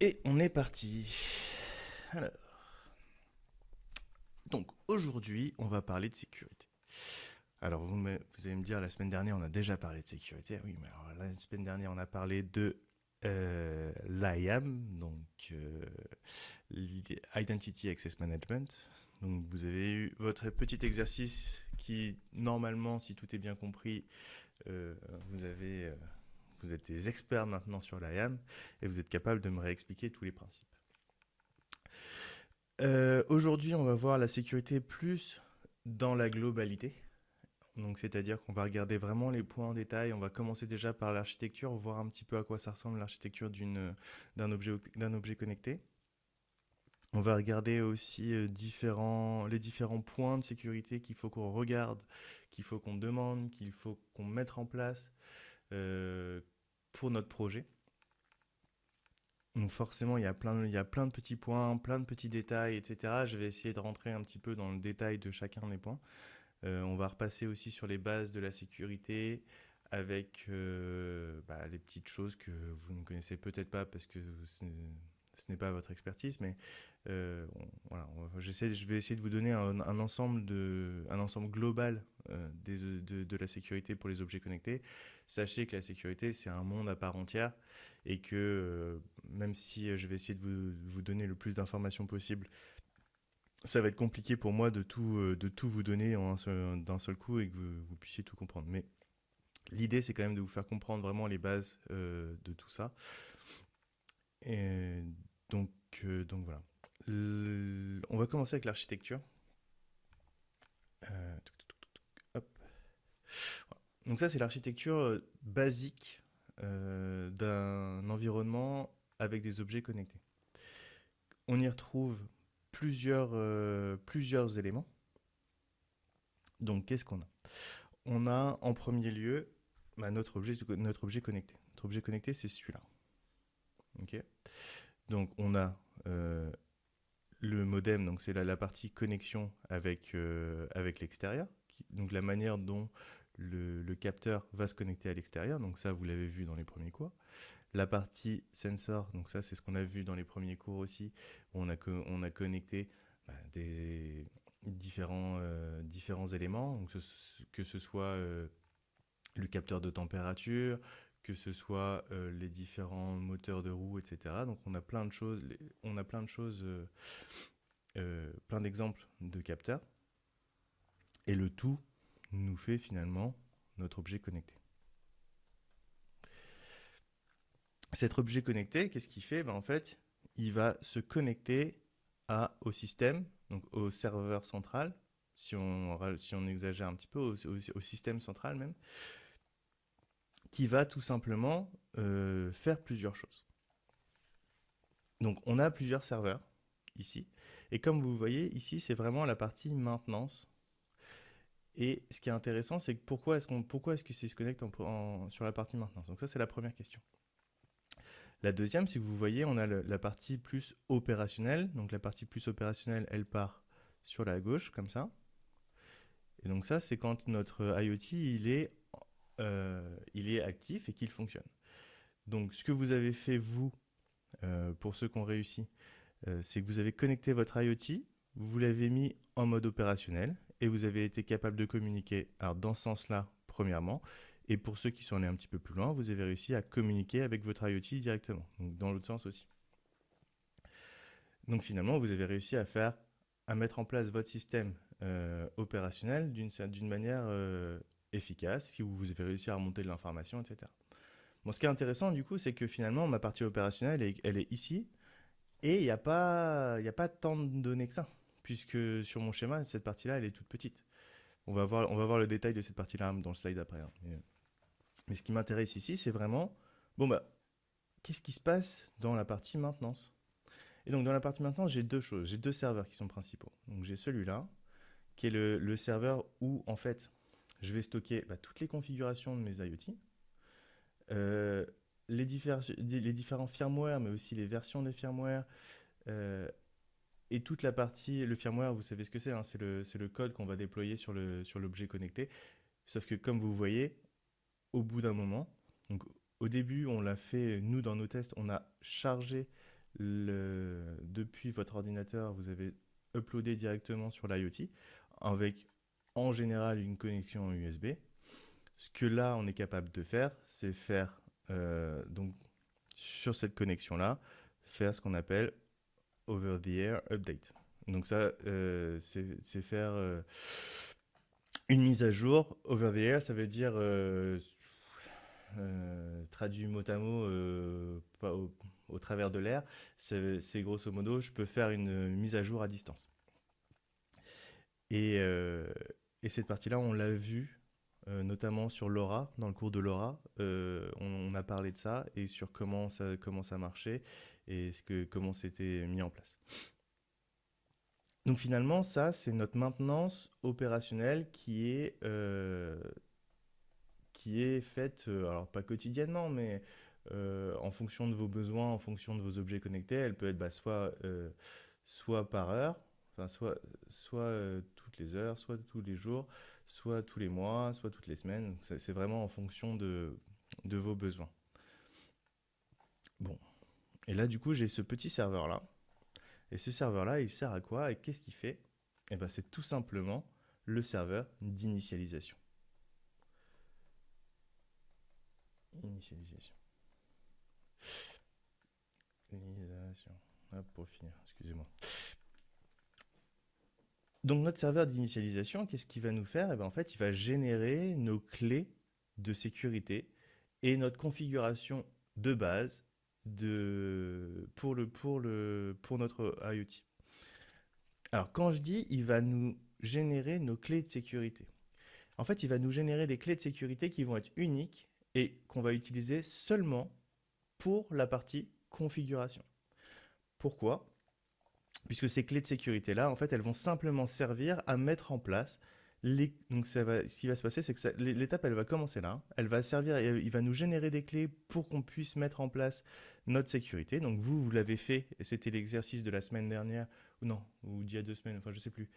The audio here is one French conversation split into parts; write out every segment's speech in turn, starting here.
Et on est parti. Alors, donc aujourd'hui, on va parler de sécurité. Alors vous allez me dire, la semaine dernière, on a déjà parlé de sécurité. Oui, mais alors, la semaine dernière, on a parlé de l'IAM, donc Identity Access Management. Donc vous avez eu votre petit exercice qui, normalement, si tout est bien compris, euh, vous avez... euh, vous êtes des experts maintenant sur l'IAM et vous êtes capable de me réexpliquer tous les principes. Aujourd'hui, on va voir la sécurité plus dans la globalité. Donc, c'est-à-dire qu'on va regarder vraiment les points en détail. On va commencer déjà par l'architecture, voir un petit peu à quoi ça ressemble l'architecture d'un objet connecté. On va regarder aussi les différents points de sécurité qu'il faut qu'on regarde, qu'il faut qu'on demande, qu'il faut qu'on mette en place euh, pour notre projet. Donc forcément, il y a plein de petits points, plein de petits détails, etc. Je vais essayer de rentrer un petit peu dans le détail de chacun des points. On va repasser aussi sur les bases de la sécurité avec les petites choses que vous ne connaissez peut-être pas parce que ce n'est pas votre expertise, mais voilà, je vais essayer de vous donner un ensemble global de la sécurité pour les objets connectés. Sachez que la sécurité, c'est un monde à part entière et que même si je vais essayer de vous donner le plus d'informations possible, ça va être compliqué pour moi de tout vous donner d'un seul coup et que vous puissiez tout comprendre. Mais l'idée, c'est quand même de vous faire comprendre vraiment les bases de tout ça. Et donc, donc voilà. On va commencer avec l'architecture. Euh, hop. Donc ça, c'est l'architecture basique d'un environnement avec des objets connectés. On y retrouve plusieurs éléments. Donc, qu'est-ce qu'on a? On a en premier lieu notre objet connecté. Notre objet connecté, c'est celui-là. Ok. Donc, on a le modem, donc c'est la partie connexion avec l'extérieur. Donc, la manière dont le capteur va se connecter à l'extérieur. Donc, ça, vous l'avez vu dans les premiers cours. La partie sensor, donc ça, c'est ce qu'on a vu dans les premiers cours aussi. On a connecté des différents éléments, donc que ce soit le capteur de température, que ce soit les différents moteurs de roue, etc. Donc on a plein de choses, plein d'exemples de capteurs, et le tout nous fait finalement notre objet connecté. Cet objet connecté, qu'est-ce qu'il fait? En fait, il va se connecter au système, donc au serveur central, si on exagère un petit peu, au système central même, qui va tout simplement faire plusieurs choses. Donc on a plusieurs serveurs ici, et comme vous voyez ici, c'est vraiment la partie maintenance. Et ce qui est intéressant, c'est que pourquoi est-ce que ça se connecte sur la partie maintenance? Donc ça, c'est la première question. La deuxième, c'est que vous voyez, on a la partie plus opérationnelle. Donc la partie plus opérationnelle, elle part sur la gauche, comme ça. Et donc ça, c'est quand notre IoT, il est actif et qu'il fonctionne. Donc ce que vous avez fait, vous, pour ceux qui ont réussi, c'est que vous avez connecté votre IoT, vous l'avez mis en mode opérationnel et vous avez été capable de communiquer. Alors dans ce sens-là, premièrement, et pour ceux qui sont allés un petit peu plus loin, vous avez réussi à communiquer avec votre IoT directement. Donc dans l'autre sens aussi. Donc finalement, vous avez réussi à mettre en place votre système opérationnel d'une manière efficace, si vous avez réussi à remonter de l'information, etc. Bon, ce qui est intéressant du coup, c'est que finalement, ma partie opérationnelle, elle est ici, et il y a pas tant de données que ça, puisque sur mon schéma, cette partie-là, elle est toute petite. On va voir le détail de cette partie-là dans le slide après. Hein. Mais ce qui m'intéresse ici, c'est vraiment, bon bah, qu'est-ce qui se passe dans la partie maintenance? Et donc dans la partie maintenance, j'ai deux choses. J'ai deux serveurs qui sont principaux. Donc j'ai celui-là, qui est le serveur où en fait, je vais stocker toutes les configurations de mes IoT, euh, les différents firmware, mais aussi les versions des firmware, euh, et toute la partie, le firmware, vous savez ce que c'est, hein, c'est le code qu'on va déployer sur l'objet connecté. Sauf que comme vous voyez, au bout d'un moment, donc au début, on l'a fait, nous dans nos tests, on a chargé depuis votre ordinateur, vous avez uploadé directement sur l'IoT avec en général une connexion USB. Ce que là, on est capable de faire, c'est faire donc sur cette connexion-là, faire ce qu'on appelle over-the-air update. Donc ça, c'est faire une mise à jour. Over-the-air, ça veut dire, traduit mot à mot, pas au travers de l'air, c'est grosso modo, je peux faire une mise à jour à distance. Et, euh, et cette partie-là, on l'a vu notamment sur LoRa, dans le cours de LoRa, on a parlé de ça et sur comment ça marchait et comment c'était mis en place. Donc finalement, ça, c'est notre maintenance opérationnelle qui est faite, alors pas quotidiennement, mais en fonction de vos besoins, en fonction de vos objets connectés. Elle peut être soit par heure, enfin, soit toutes les heures, soit tous les jours, soit tous les mois, soit toutes les semaines. Donc, c'est vraiment en fonction de vos besoins. Bon. Et là, du coup, j'ai ce petit serveur-là. Et ce serveur-là, il sert à quoi et qu'est-ce qu'il fait? Eh ben, c'est tout simplement le serveur d'initialisation. Initialisation. Initialisation. Hop, pour finir, excusez-moi. Donc notre serveur d'initialisation, qu'est-ce qu'il va nous faire? Eh ben, en fait, il va générer nos clés de sécurité et notre configuration de base pour notre IoT. Alors quand je dis il va nous générer nos clés de sécurité, en fait il va nous générer des clés de sécurité qui vont être uniques et qu'on va utiliser seulement pour la partie configuration. Pourquoi? Puisque ces clés de sécurité-là, en fait, elles vont simplement servir à mettre en place donc ce qui va se passer, c'est que l'étape, elle va commencer là. Elle va servir, il va nous générer des clés pour qu'on puisse mettre en place notre sécurité. Donc vous l'avez fait, et c'était l'exercice de la semaine dernière, ou non, ou d'il y a 2 semaines, enfin je sais plus,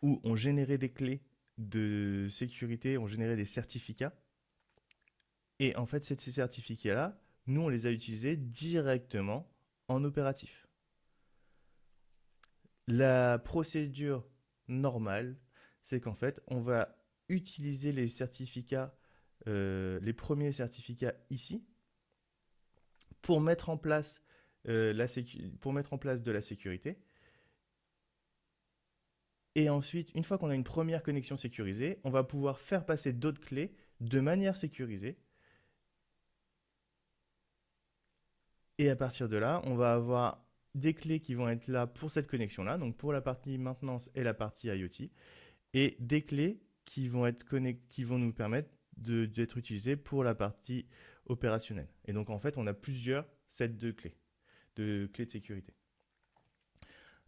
où on générait des clés de sécurité, on générait des certificats. Et en fait, ces certificats-là, nous, on les a utilisés directement en opératif. La procédure normale, c'est qu'en fait, on va utiliser les certificats, les premiers certificats ici, pour mettre en place, pour mettre en place de la sécurité. Et ensuite, une fois qu'on a une première connexion sécurisée, on va pouvoir faire passer d'autres clés de manière sécurisée. Et à partir de là, on va avoir des clés qui vont être là pour cette connexion-là, donc pour la partie maintenance et la partie IoT, et des clés qui vont nous permettre d'être utilisées pour la partie opérationnelle. Et donc en fait, on a plusieurs sets de clés de sécurité.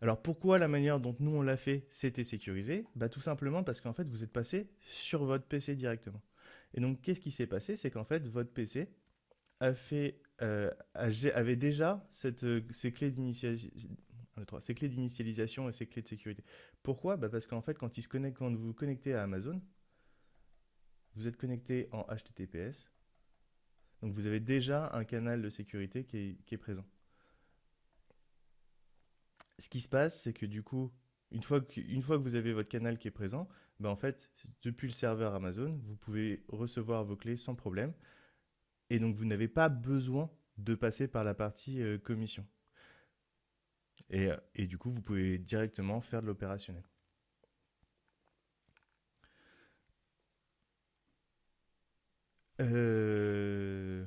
Alors pourquoi la manière dont nous on l'a fait, c'était sécurisé? Bah, tout simplement parce qu'en fait, vous êtes passé sur votre PC directement. Et donc qu'est-ce qui s'est passé? C'est qu'en fait, votre PC avait déjà ces clés d'initialisation et ces clés de sécurité. Pourquoi? Bah parce qu'en fait, quand vous vous connectez à Amazon, vous êtes connecté en HTTPS, donc vous avez déjà un canal de sécurité qui est présent. Ce qui se passe, c'est que du coup, une fois que vous avez votre canal qui est présent, bah en fait, depuis le serveur Amazon, vous pouvez recevoir vos clés sans problème. Et donc, vous n'avez pas besoin de passer par la partie commission. Et du coup, vous pouvez directement faire de l'opérationnel. Euh,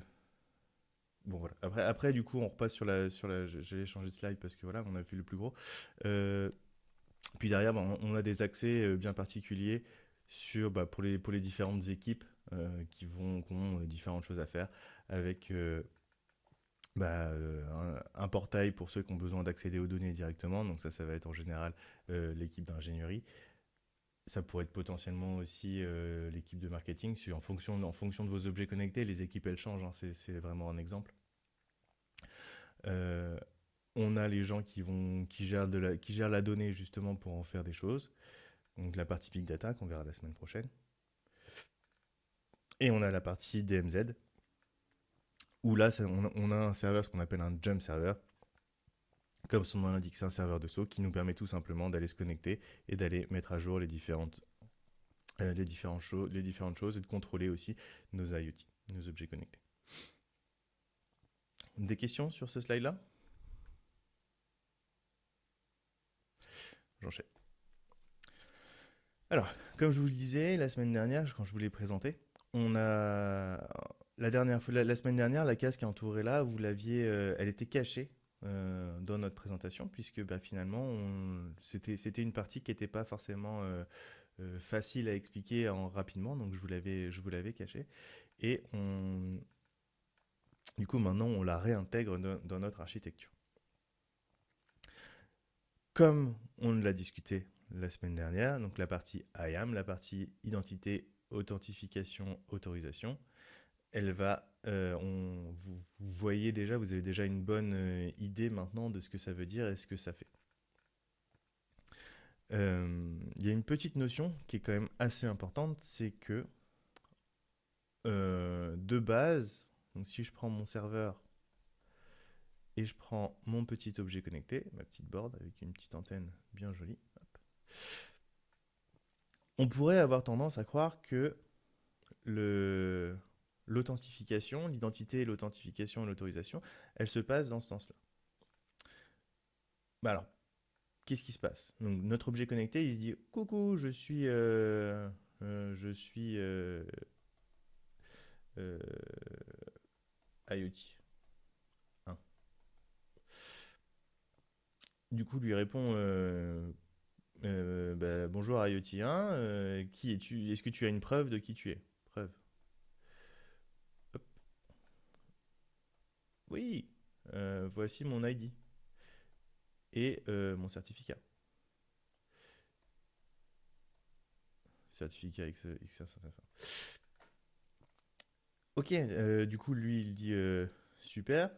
Bon, voilà. Après, du coup, on repasse j'allais changer de slide parce que voilà, on a vu le plus gros. Euh, Puis derrière, bah, on a des accès bien particuliers pour les différentes équipes qui ont différentes choses à faire avec un portail pour ceux qui ont besoin d'accéder aux données directement. Donc ça va être en général l'équipe d'ingénierie. Ça pourrait être potentiellement aussi l'équipe de marketing. En fonction de vos objets connectés, les équipes elles changent, hein, c'est vraiment un exemple. Euh, on a les gens qui gèrent la donnée justement pour en faire des choses. Donc la partie big data qu'on verra la semaine prochaine. Et on a la partie DMZ où là, on a un serveur, ce qu'on appelle un jump server. Comme son nom l'indique, c'est un serveur de saut qui nous permet tout simplement d'aller se connecter et d'aller mettre à jour les différentes choses et de contrôler aussi nos IoT, nos objets connectés. Des questions sur ce slide-là? J'enchaîne. Alors, comme je vous le disais la semaine dernière, quand je vous l'ai présenté, on a la semaine dernière, la case qui entourait là, vous l'aviez, elle était cachée dans notre présentation, puisque bah, finalement, c'était une partie qui n'était pas forcément facile à expliquer rapidement, donc je vous l'avais cachée. Et du coup, maintenant, on la réintègre dans notre architecture. Comme on l'a discuté la semaine dernière, donc la partie IAM, la partie identité, authentification, autorisation, elle va, vous voyez déjà, vous avez déjà une bonne idée maintenant de ce que ça veut dire et ce que ça fait. Il y a une petite notion qui est quand même assez importante, c'est que de base, donc si je prends mon serveur et je prends mon petit objet connecté, ma petite board avec une petite antenne bien jolie, hop, on pourrait avoir tendance à croire que l'authentification, l'identité, l'authentification et l'autorisation, elle se passe dans ce sens-là. Bah alors, qu'est-ce qui se passe? Donc, notre objet connecté, il se dit coucou, je suis euh, IoT 1. Du coup, lui répond bah, bonjour IoT 1, qui es-tu? Est-ce que tu as une preuve de qui tu es? Preuve. Hop. Oui, voici mon ID et mon certificat. Certificat XR101. Ok, du coup, lui, il dit super,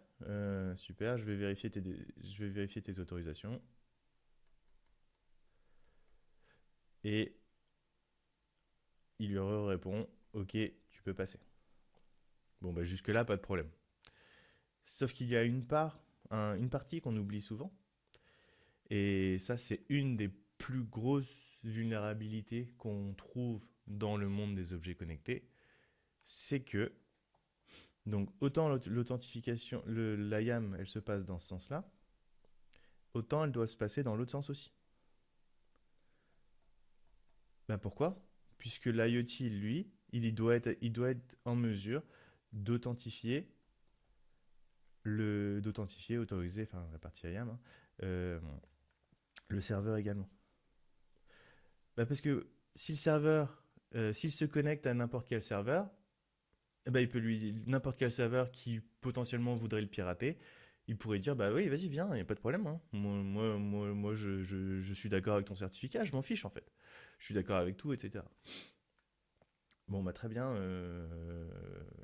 super, je vais vérifier tes autorisations. Et il lui répond ok, tu peux passer. Bon, bah, jusque-là, pas de problème. Sauf qu'il y a une partie qu'on oublie souvent. Et ça, c'est une des plus grosses vulnérabilités qu'on trouve dans le monde des objets connectés. C'est que, donc, autant l'authentification, l'IAM, elle se passe dans ce sens-là, autant elle doit se passer dans l'autre sens aussi. Ben pourquoi? Puisque l'IoT, lui, il doit être en mesure d'authentifier, autoriser, enfin la partie IAM, hein, euh, le serveur également. Ben parce que si le serveur, s'il se connecte à n'importe quel serveur, eh ben il peut n'importe quel serveur qui potentiellement voudrait le pirater, il pourrait dire bah oui, vas-y, viens, il n'y a pas de problème. Hein. Moi je suis d'accord avec ton certificat, je m'en fiche en fait. Je suis d'accord avec tout, etc. Bon, bah très bien,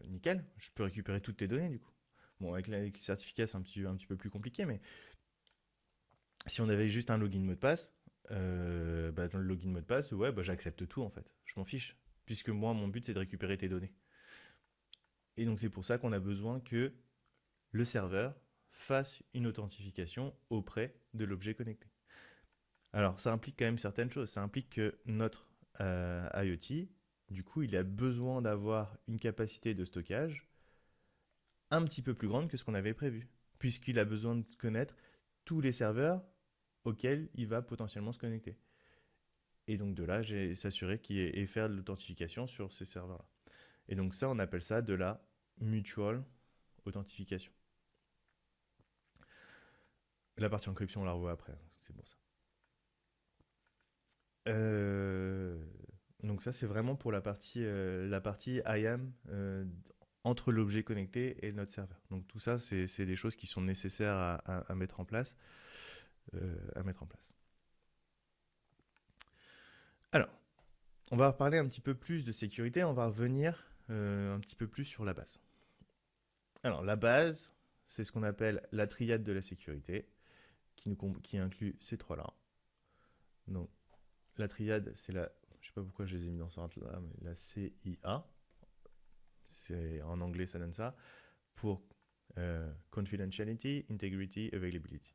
nickel, je peux récupérer toutes tes données du coup. Bon, avec les certificats, c'est un petit peu plus compliqué, mais si on avait juste un login mot de passe, bah, dans le login mot de passe, ouais, bah, j'accepte tout en fait, je m'en fiche. Puisque moi, mon but, c'est de récupérer tes données. Et donc, c'est pour ça qu'on a besoin que le serveur fasse une authentification auprès de l'objet connecté. Alors, ça implique quand même certaines choses. Ça implique que notre IoT, du coup, il a besoin d'avoir une capacité de stockage un petit peu plus grande que ce qu'on avait prévu, puisqu'il a besoin de connaître tous les serveurs auxquels il va potentiellement se connecter. Et donc de là, j'ai s'assurer qu'il y ait et faire de l'authentification sur ces serveurs-là. Et donc ça, on appelle ça de la mutual authentification. La partie encryption, on la revoit après, c'est pour ça. Euh, donc ça, c'est vraiment pour la partie IAM entre l'objet connecté et notre serveur. Donc tout ça, c'est des choses qui sont nécessaires à mettre en place. Alors, on va parler un petit peu plus de sécurité, on va revenir un petit peu plus sur la base. Alors, la base, c'est ce qu'on appelle la triade de la sécurité, qui inclut ces trois-là. Donc, la triade, c'est la, je sais pas pourquoi je les ai mis dans ce ordre-là, mais la CIA, en anglais ça donne ça, pour Confidentiality, integrity, availability.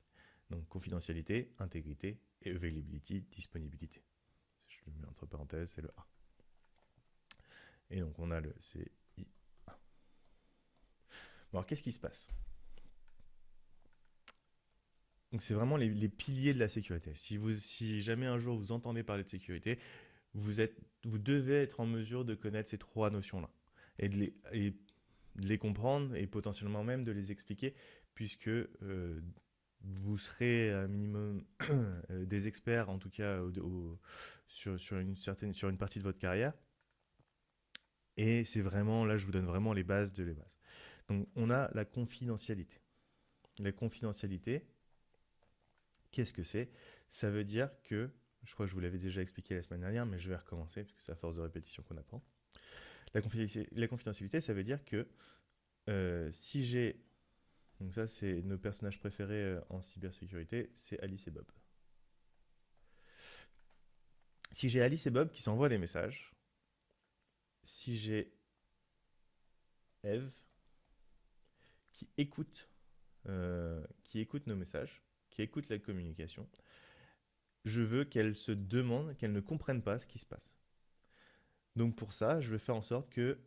Donc confidentialité, intégrité et availability, disponibilité. Je le mets entre parenthèses, c'est le A. Et donc on a le CI. Bon, alors qu'est-ce qui se passe? Donc c'est vraiment les piliers de la sécurité. Si jamais un jour vous entendez parler de sécurité, vous devez être en mesure de connaître ces trois notions-là et de les comprendre et potentiellement même de les expliquer, puisque vous serez un minimum des experts, en tout cas sur une partie de votre carrière. Et c'est vraiment, là je vous donne vraiment les bases de les bases. Donc on a la confidentialité. La confidentialité, qu'est-ce que c'est? Ça veut dire que, je crois que je vous l'avais déjà expliqué la semaine dernière, mais je vais recommencer, parce que c'est à force de répétition qu'on apprend. La confidentialité, ça veut dire que si j'ai... Donc ça, c'est nos personnages préférés en cybersécurité, c'est Alice et Bob. Si j'ai Alice et Bob qui s'envoient des messages, si j'ai Eve qui écoute nos messages, qui écoute la communication, je veux qu'elle se demande, qu'elle ne comprenne pas ce qui se passe. Donc pour ça, je vais faire en sorte que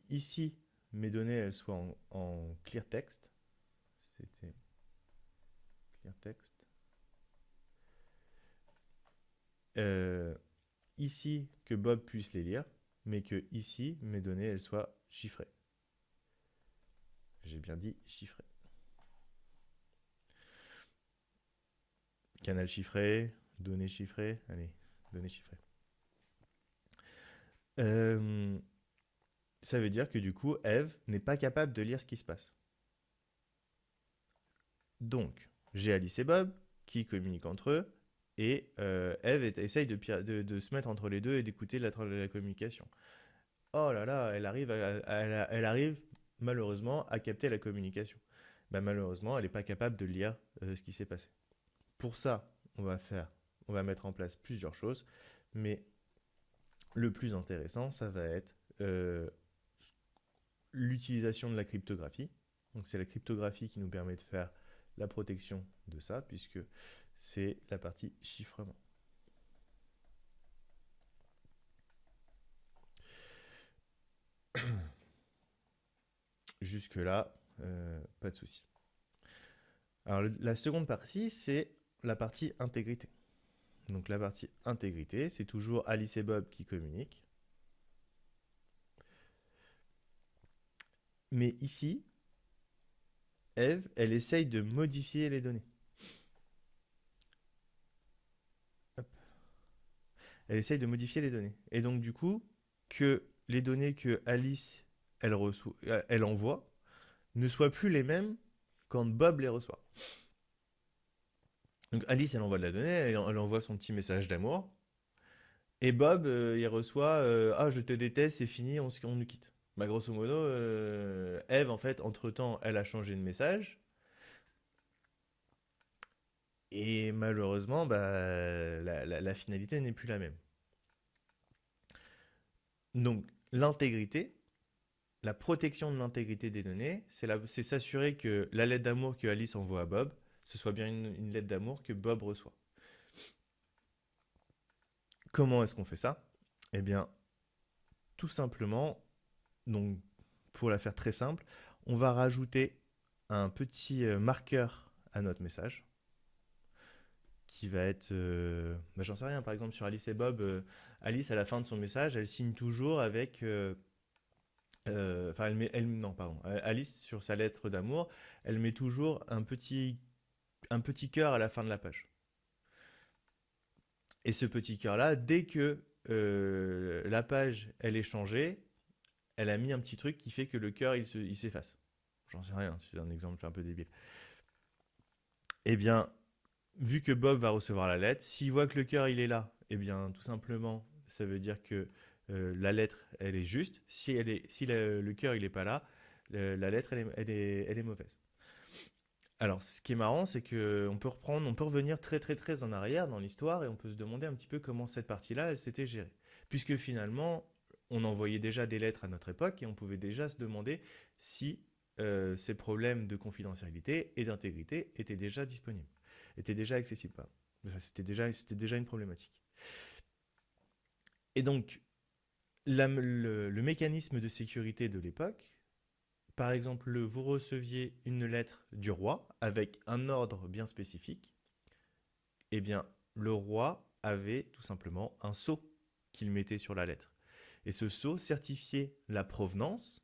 ici, mes données elles soient en clear text. C'était clear text. Ici, que Bob puisse les lire, mais que ici, mes données elles soient chiffrées. J'ai bien dit chiffrées. Canal chiffré, données chiffrées. Allez, données chiffrées. Ça veut dire que du coup, Eve n'est pas capable de lire ce qui se passe. Donc, j'ai Alice et Bob qui communiquent entre eux, et Eve essaye de se mettre entre les deux et d'écouter la communication. Oh là là, elle arrive malheureusement à capter la communication. Bah, malheureusement, elle n'est pas capable de lire ce qui s'est passé. Pour ça, on va mettre en place plusieurs choses, mais le plus intéressant, ça va être l'utilisation de la cryptographie. Donc c'est la cryptographie qui nous permet de faire la protection de ça, puisque c'est la partie chiffrement. Jusque-là, pas de souci. Alors la seconde partie, c'est la partie intégrité. Donc la partie intégrité, c'est toujours Alice et Bob qui communiquent. Mais ici, Eve, elle essaye de modifier les données. Hop. Elle essaye de modifier les données. Et donc du coup, que les données que Alice, elle envoie, ne soient plus les mêmes quand Bob les reçoit. Donc Alice, elle envoie de la donnée, elle envoie son petit message d'amour. Et Bob, il reçoit ah, je te déteste, c'est fini, on nous quitte. Bah, grosso modo, Eve, en fait, entre-temps, elle a changé de message. Et malheureusement, bah, la finalité n'est plus la même. Donc, l'intégrité, la protection de l'intégrité des données, c'est s'assurer que la lettre d'amour que Alice envoie à Bob, ce soit bien une lettre d'amour que Bob reçoit. Comment est-ce qu'on fait ça? Eh bien, tout simplement, donc pour la faire très simple, on va rajouter un petit marqueur à notre message qui va être, bah, j'en sais rien, par exemple sur Alice et Bob, Alice à la fin de son message, elle signe toujours avec, enfin non pardon, Alice sur sa lettre d'amour, elle met toujours un petit cœur à la fin de la page. Et ce petit cœur là, dès que la page elle est changée, elle a mis un petit truc qui fait que le cœur il s'efface. J'en sais rien, c'est un exemple un peu débile. Eh bien, vu que Bob va recevoir la lettre, s'il voit que le cœur il est là, eh bien tout simplement, ça veut dire que la lettre elle est juste. Si le cœur il est pas là, la lettre elle est mauvaise. Alors, ce qui est marrant, c'est que on peut revenir très très très en arrière dans l'histoire et on peut se demander un petit peu comment cette partie-là elle s'était gérée, puisque finalement on envoyait déjà des lettres à notre époque et on pouvait déjà se demander si ces problèmes de confidentialité et d'intégrité étaient déjà disponibles, étaient déjà accessibles. Pardon. Enfin, c'était déjà une problématique. Et donc, le mécanisme de sécurité de l'époque, par exemple, vous receviez une lettre du roi avec un ordre bien spécifique, eh bien, le roi avait tout simplement un sceau qu'il mettait sur la lettre. Et ce sceau certifiait la provenance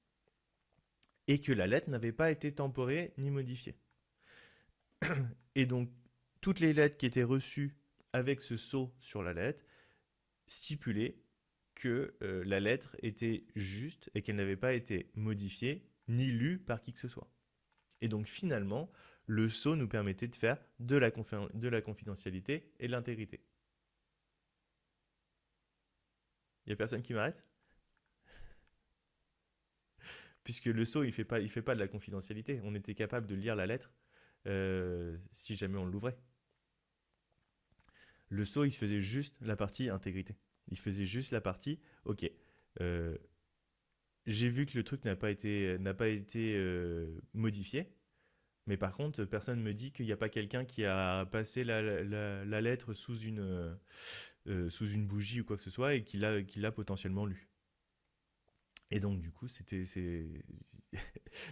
et que la lettre n'avait pas été temporée ni modifiée. Et donc, toutes les lettres qui étaient reçues avec ce sceau sur la lettre stipulaient que la lettre était juste et qu'elle n'avait pas été modifiée ni lue par qui que ce soit. Et donc finalement, le sceau nous permettait de faire de la confidentialité et de l'intégrité. Il n'y a personne qui m'arrête? Puisque le sceau, il fait pas de la confidentialité. On était capable de lire la lettre si jamais on l'ouvrait. Le sceau, il faisait juste la partie intégrité. Il faisait juste la partie, ok, euh, j'ai vu que le truc n'a pas été modifié, mais par contre, personne ne me dit qu'il n'y a pas quelqu'un qui a passé la lettre sous une bougie ou quoi que ce soit et qui l'a potentiellement lu. Et donc, du coup,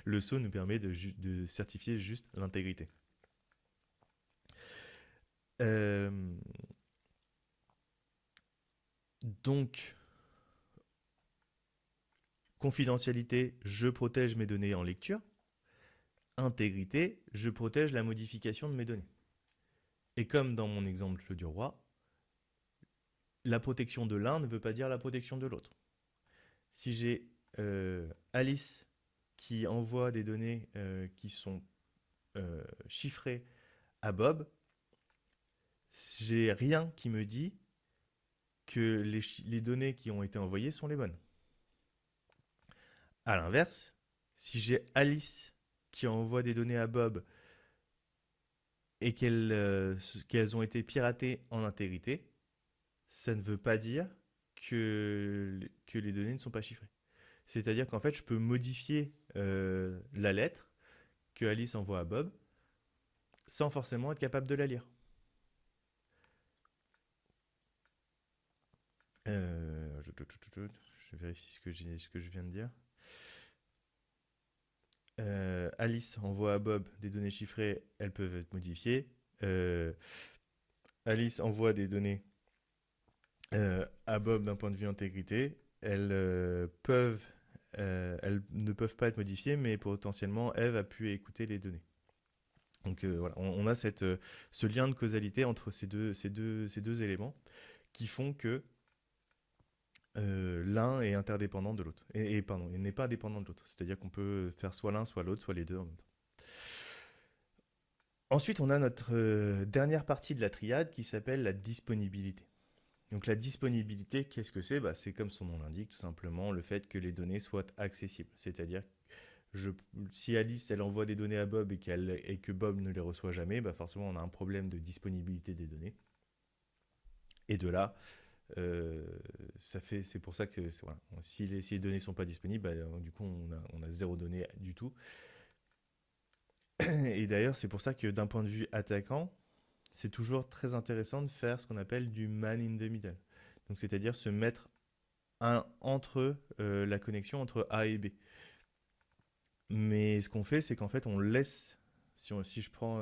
le sceau nous permet de certifier juste l'intégrité. Euh, donc, confidentialité, je protège mes données en lecture. Intégrité, je protège la modification de mes données. Et comme dans mon exemple du roi, la protection de l'un ne veut pas dire la protection de l'autre. Si j'ai Alice qui envoie des données qui sont chiffrées à Bob, j'ai rien qui me dit que les données qui ont été envoyées sont les bonnes. À l'inverse, si j'ai Alice qui envoie des données à Bob et qu'elles ont été piratées en intégrité, ça ne veut pas dire que les données ne sont pas chiffrées. C'est-à-dire qu'en fait, je peux modifier la lettre que Alice envoie à Bob sans forcément être capable de la lire. Je vérifie ce que je viens de dire. Alice envoie à Bob des données chiffrées, elles peuvent être modifiées. Alice envoie des données à Bob d'un point de vue intégrité. Elles ne peuvent pas être modifiées, mais potentiellement Eve a pu écouter les données. Donc voilà, on a ce lien de causalité entre ces deux éléments qui font que l'un est interdépendant de l'autre. Pardon, il n'est pas dépendant de l'autre. C'est-à-dire qu'on peut faire soit l'un, soit l'autre, soit les deux en même temps. Ensuite, on a notre dernière partie de la triade qui s'appelle la disponibilité. Donc la disponibilité, qu'est-ce que c'est? C'est comme son nom l'indique, tout simplement le fait que les données soient accessibles. C'est-à-dire, si Alice elle envoie des données à Bob et que Bob ne les reçoit jamais, forcément on a un problème de disponibilité des données. Et de là, c'est pour ça que voilà, si les données ne sont pas disponibles, du coup on a zéro donnée du tout. Et d'ailleurs, c'est pour ça que d'un point de vue attaquant, c'est toujours très intéressant de faire ce qu'on appelle du man in the middle. Donc c'est-à-dire se mettre entre la connexion entre A et B. Mais ce qu'on fait, c'est qu'en fait, on laisse, si je prends,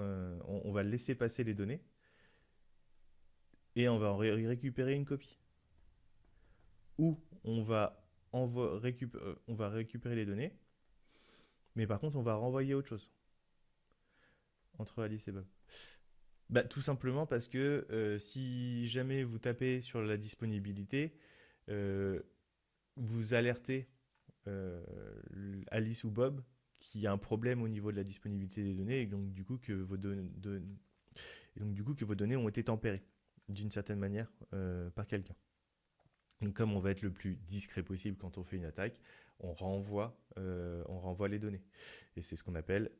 on va laisser passer les données et on va récupérer une copie. Ou on va récupérer les données, mais par contre, on va renvoyer autre chose entre Alice et Bob. Tout simplement parce que si jamais vous tapez sur la disponibilité, euh, vous alertez euh, Alice ou Bob qu'il y a un problème au niveau de la disponibilité des données et donc du coup que vos données ont été tempérées d'une certaine manière par quelqu'un. Donc comme on va être le plus discret possible quand on fait une attaque, on renvoie les données. Et c'est ce qu'on appelle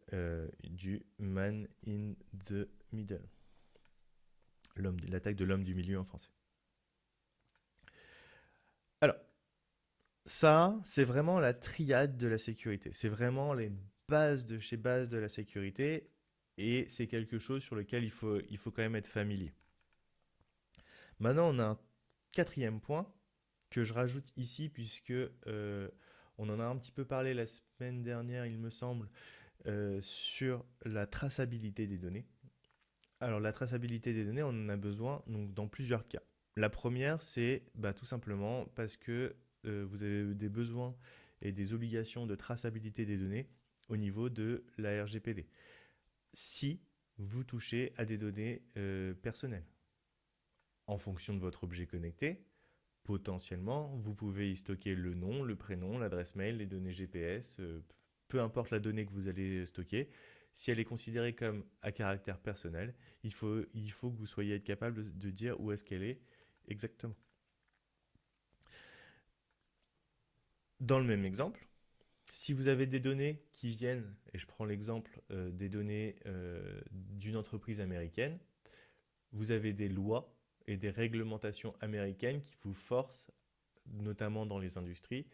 du man in the middle. L'attaque de l'homme du milieu en français. Alors, ça, c'est vraiment la triade de la sécurité. C'est vraiment les base de chez base de la sécurité et c'est quelque chose sur lequel il faut quand même être familier. Maintenant, on a un quatrième point que je rajoute ici puisque on en a un petit peu parlé la semaine dernière, il me semble, sur la traçabilité des données. Alors, la traçabilité des données, on en a besoin donc, dans plusieurs cas. La première, c'est tout simplement parce que vous avez des besoins et des obligations de traçabilité des données au niveau de la RGPD. Si vous touchez à des données personnelles, en fonction de votre objet connecté, potentiellement, vous pouvez y stocker le nom, le prénom, l'adresse mail, les données GPS, peu importe la donnée que vous allez stocker. Si elle est considérée comme à caractère personnel, il faut que vous soyez capable de dire où est-ce qu'elle est exactement. Dans le même exemple, si vous avez des données qui viennent, et je prends l'exemple des données d'une entreprise américaine, vous avez des lois et des réglementations américaines qui vous forcent, notamment dans les industries,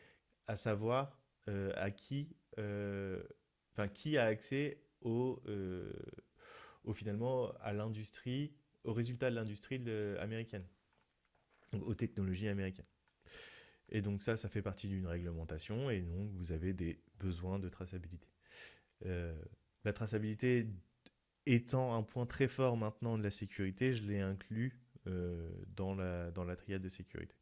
à savoir à qui a accès finalement à l'industrie, aux résultats de l'industrie américaine, donc aux technologies américaines. Et donc ça fait partie d'une réglementation et donc vous avez des besoins de traçabilité. La traçabilité étant un point très fort maintenant de la sécurité, je l'ai inclus dans la triade de sécurité.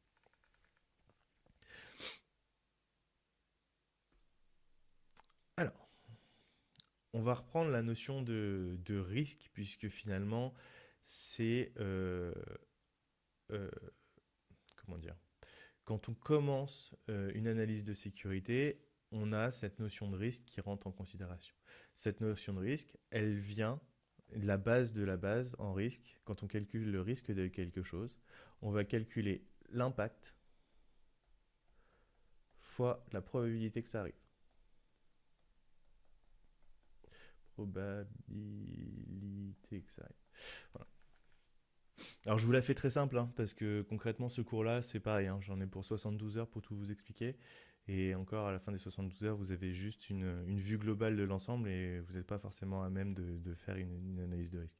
Alors, on va reprendre la notion de risque, puisque finalement, c'est... comment dire? Quand on commence une analyse de sécurité, on a cette notion de risque qui rentre en considération. Cette notion de risque, elle vient de la base en risque. Quand on calcule le risque de quelque chose, on va calculer l'impact fois la probabilité que ça arrive. Probabilité que ça arrive. Voilà. Alors je vous la fais très simple, hein, parce que concrètement ce cours-là, c'est pareil, hein, j'en ai pour 72 heures pour tout vous expliquer. Et encore à la fin des 72 heures, vous avez juste une vue globale de l'ensemble et vous n'êtes pas forcément à même de faire une analyse de risque.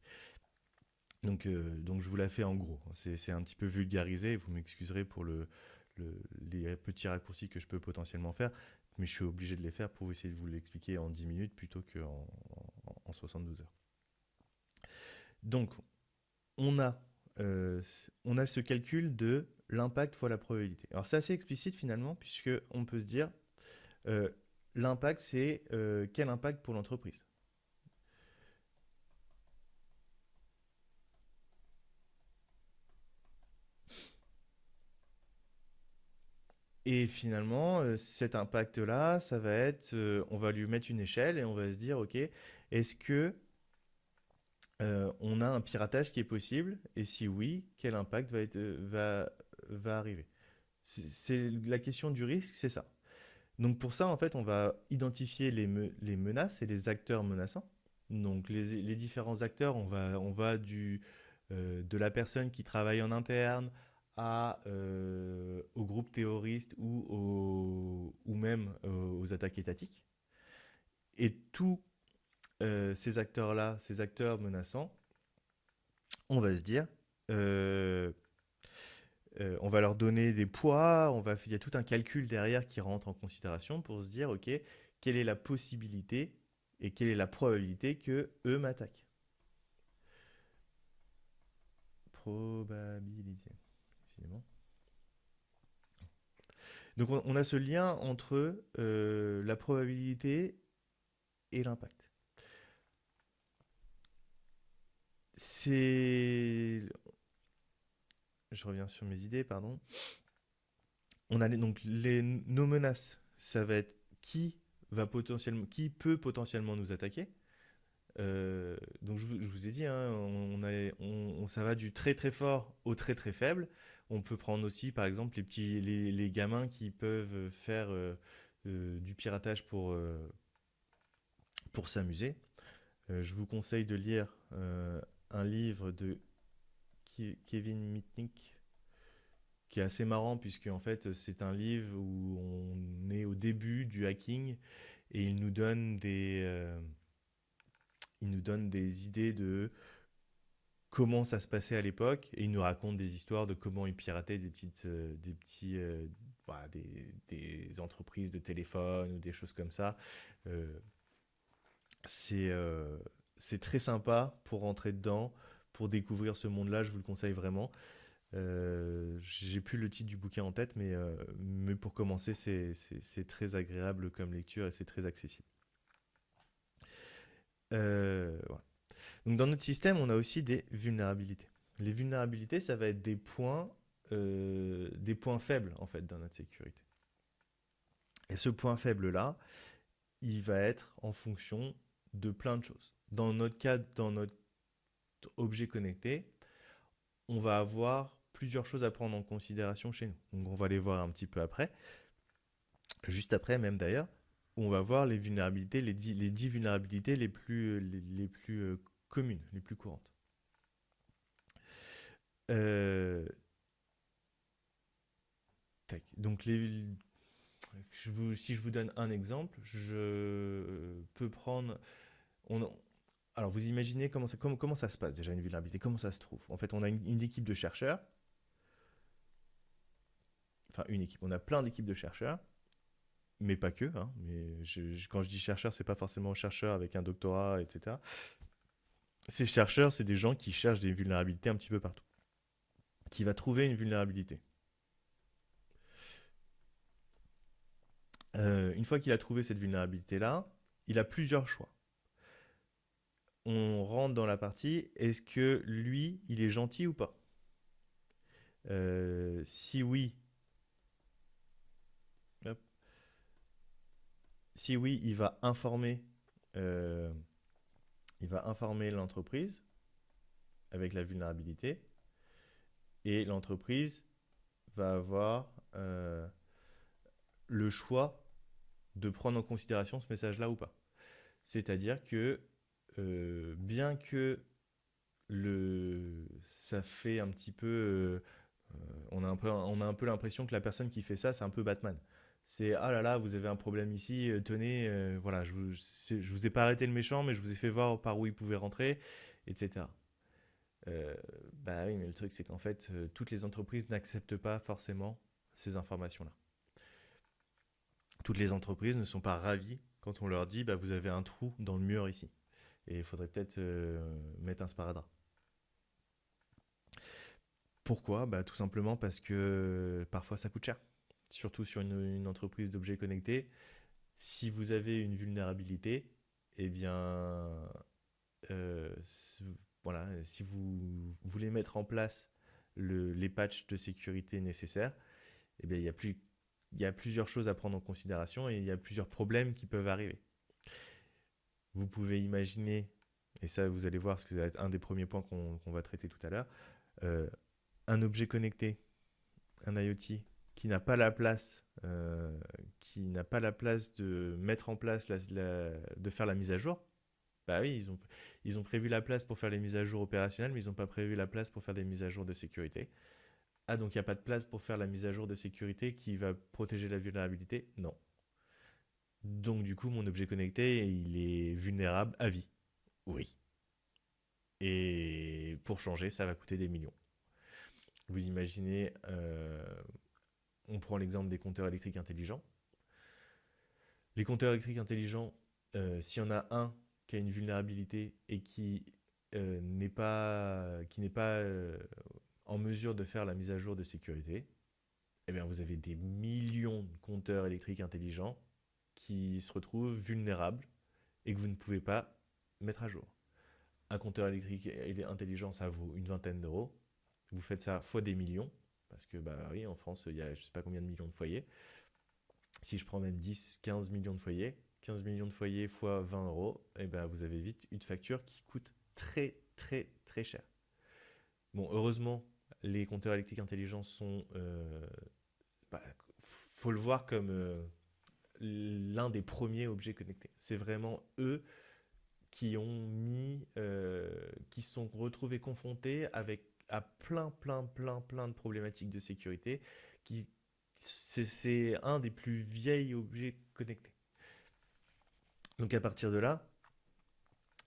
Donc je vous la fais en gros. C'est un petit peu vulgarisé, vous m'excuserez pour les petits raccourcis que je peux potentiellement faire, mais je suis obligé de les faire pour essayer de vous l'expliquer en 10 minutes plutôt qu'en 72 heures. Donc, on a, on a ce calcul de l'impact fois la probabilité. Alors, c'est assez explicite finalement, puisqu'on peut se dire, euh, l'impact, c'est quel impact pour l'entreprise. Et finalement, cet impact-là, ça va être, on va lui mettre une échelle et on va se dire, ok, est-ce que on a un piratage qui est possible? Et si oui, quel impact va arriver? C'est la question du risque, c'est ça. Donc pour ça, en fait, on va identifier les menaces et les acteurs menaçants. Donc les différents acteurs, on va de la personne qui travaille en interne au groupe terroriste ou même aux attaques étatiques. Et tous ces acteurs-là, ces acteurs menaçants, on va se dire, euh, on va leur donner des poids, il y a tout un calcul derrière qui rentre en considération pour se dire, ok, quelle est la possibilité et quelle est la probabilité que eux m'attaquent. Probabilité. Décidément. Donc on a ce lien entre la probabilité et l'impact. C'est... Je reviens sur mes idées, pardon. On a donc nos menaces, ça va être qui peut potentiellement nous attaquer. Donc je vous ai dit, hein, ça va du très très fort au très très faible. On peut prendre aussi par exemple les gamins qui peuvent faire du piratage pour s'amuser. Je vous conseille de lire un livre de Kevin Mitnick qui est assez marrant puisque en fait c'est un livre où on est au début du hacking et il nous donne des idées de comment ça se passait à l'époque et il nous raconte des histoires de comment ils pirataient voilà, des entreprises de téléphone ou des choses comme ça. Euh, c'est euh, c'est très sympa pour rentrer dedans, pour découvrir ce monde-là, je vous le conseille vraiment. J'ai plus le titre du bouquin en tête, mais pour commencer, c'est très agréable comme lecture et c'est très accessible. Voilà. Donc dans notre système, on a aussi des vulnérabilités. Les vulnérabilités, ça va être des points faibles en fait dans notre sécurité. Et ce point faible-là, il va être en fonction de plein de choses. Dans notre cas, dans notre objet connecté, on va avoir plusieurs choses à prendre en considération chez nous. Donc on va les voir un petit peu après, juste après même d'ailleurs, où on va voir les vulnérabilités, les 10 vulnérabilités les plus communes, les plus courantes. Euh, Tac. Donc si je vous donne un exemple, je peux prendre... On, alors vous imaginez comment ça se passe déjà une vulnérabilité, comment ça se trouve. En fait, on a une équipe de chercheurs, enfin une équipe, on a plein d'équipes de chercheurs, mais pas que. Hein, quand je dis chercheurs, c'est pas forcément chercheurs avec un doctorat, etc. Ces chercheurs, c'est des gens qui cherchent des vulnérabilités un petit peu partout. Qui va trouver une vulnérabilité. Une fois qu'il a trouvé cette vulnérabilité-là, il a plusieurs choix. On rentre dans la partie, est-ce que lui, il est gentil ou pas? Si oui, hop, si oui, euh, il va informer l'entreprise avec la vulnérabilité et l'entreprise va avoir le choix de prendre en considération ce message-là ou pas. C'est-à-dire que bien que ça fait un petit peu, on a un peu l'impression que la personne qui fait ça, c'est un peu Batman. C'est ah là là, vous avez un problème ici, tenez, voilà, je vous ai pas arrêté le méchant, mais je vous ai fait voir par où il pouvait rentrer, etc. Bah oui, mais le truc c'est qu'en fait, toutes les entreprises n'acceptent pas forcément ces informations-là. Toutes les entreprises ne sont pas ravies quand on leur dit bah, vous avez un trou dans le mur ici. Et il faudrait peut-être mettre un sparadrap. Pourquoi? Bah, tout simplement parce que parfois ça coûte cher. Surtout sur une entreprise d'objets connectés. Si vous avez une vulnérabilité, eh bien, euh, voilà, si vous voulez mettre en place les patchs de sécurité nécessaires, eh bien, il y a plusieurs choses à prendre en considération et il y a plusieurs problèmes qui peuvent arriver. Vous pouvez imaginer, et ça vous allez voir, parce que ça va être un des premiers points qu'on va traiter tout à l'heure, euh, un objet connecté, un IoT, qui n'a pas la place de mettre en place, de faire la mise à jour. Bah oui, ils ont prévu la place pour faire les mises à jour opérationnelles, mais ils n'ont pas prévu la place pour faire des mises à jour de sécurité. Ah, donc il n'y a pas de place pour faire la mise à jour de sécurité qui va protéger la vulnérabilité? Non. Donc du coup, mon objet connecté, il est vulnérable à vie. Oui. Et pour changer, ça va coûter des millions. Vous imaginez, on prend l'exemple des compteurs électriques intelligents. Les compteurs électriques intelligents, s'il y en a un qui a une vulnérabilité et qui n'est pas en mesure de faire la mise à jour de sécurité, eh bien vous avez des millions de compteurs électriques intelligents qui se retrouvent vulnérables et que vous ne pouvez pas mettre à jour. Un compteur électrique intelligent, ça vaut une vingtaine d'euros. Vous faites ça fois des millions, parce que bah oui, en France, il y a je sais pas combien de millions de foyers. Si je prends même 10, 15 millions de foyers, 15 millions de foyers fois 20 euros, et ben vous avez vite une facture qui coûte très très très cher. Bon, heureusement, les compteurs électriques intelligents sont, bah, faut le voir comme l'un des premiers objets connectés. C'est vraiment eux qui se sont retrouvés confrontés à plein de problématiques de sécurité. C'est un des plus vieils objets connectés. Donc à partir de là,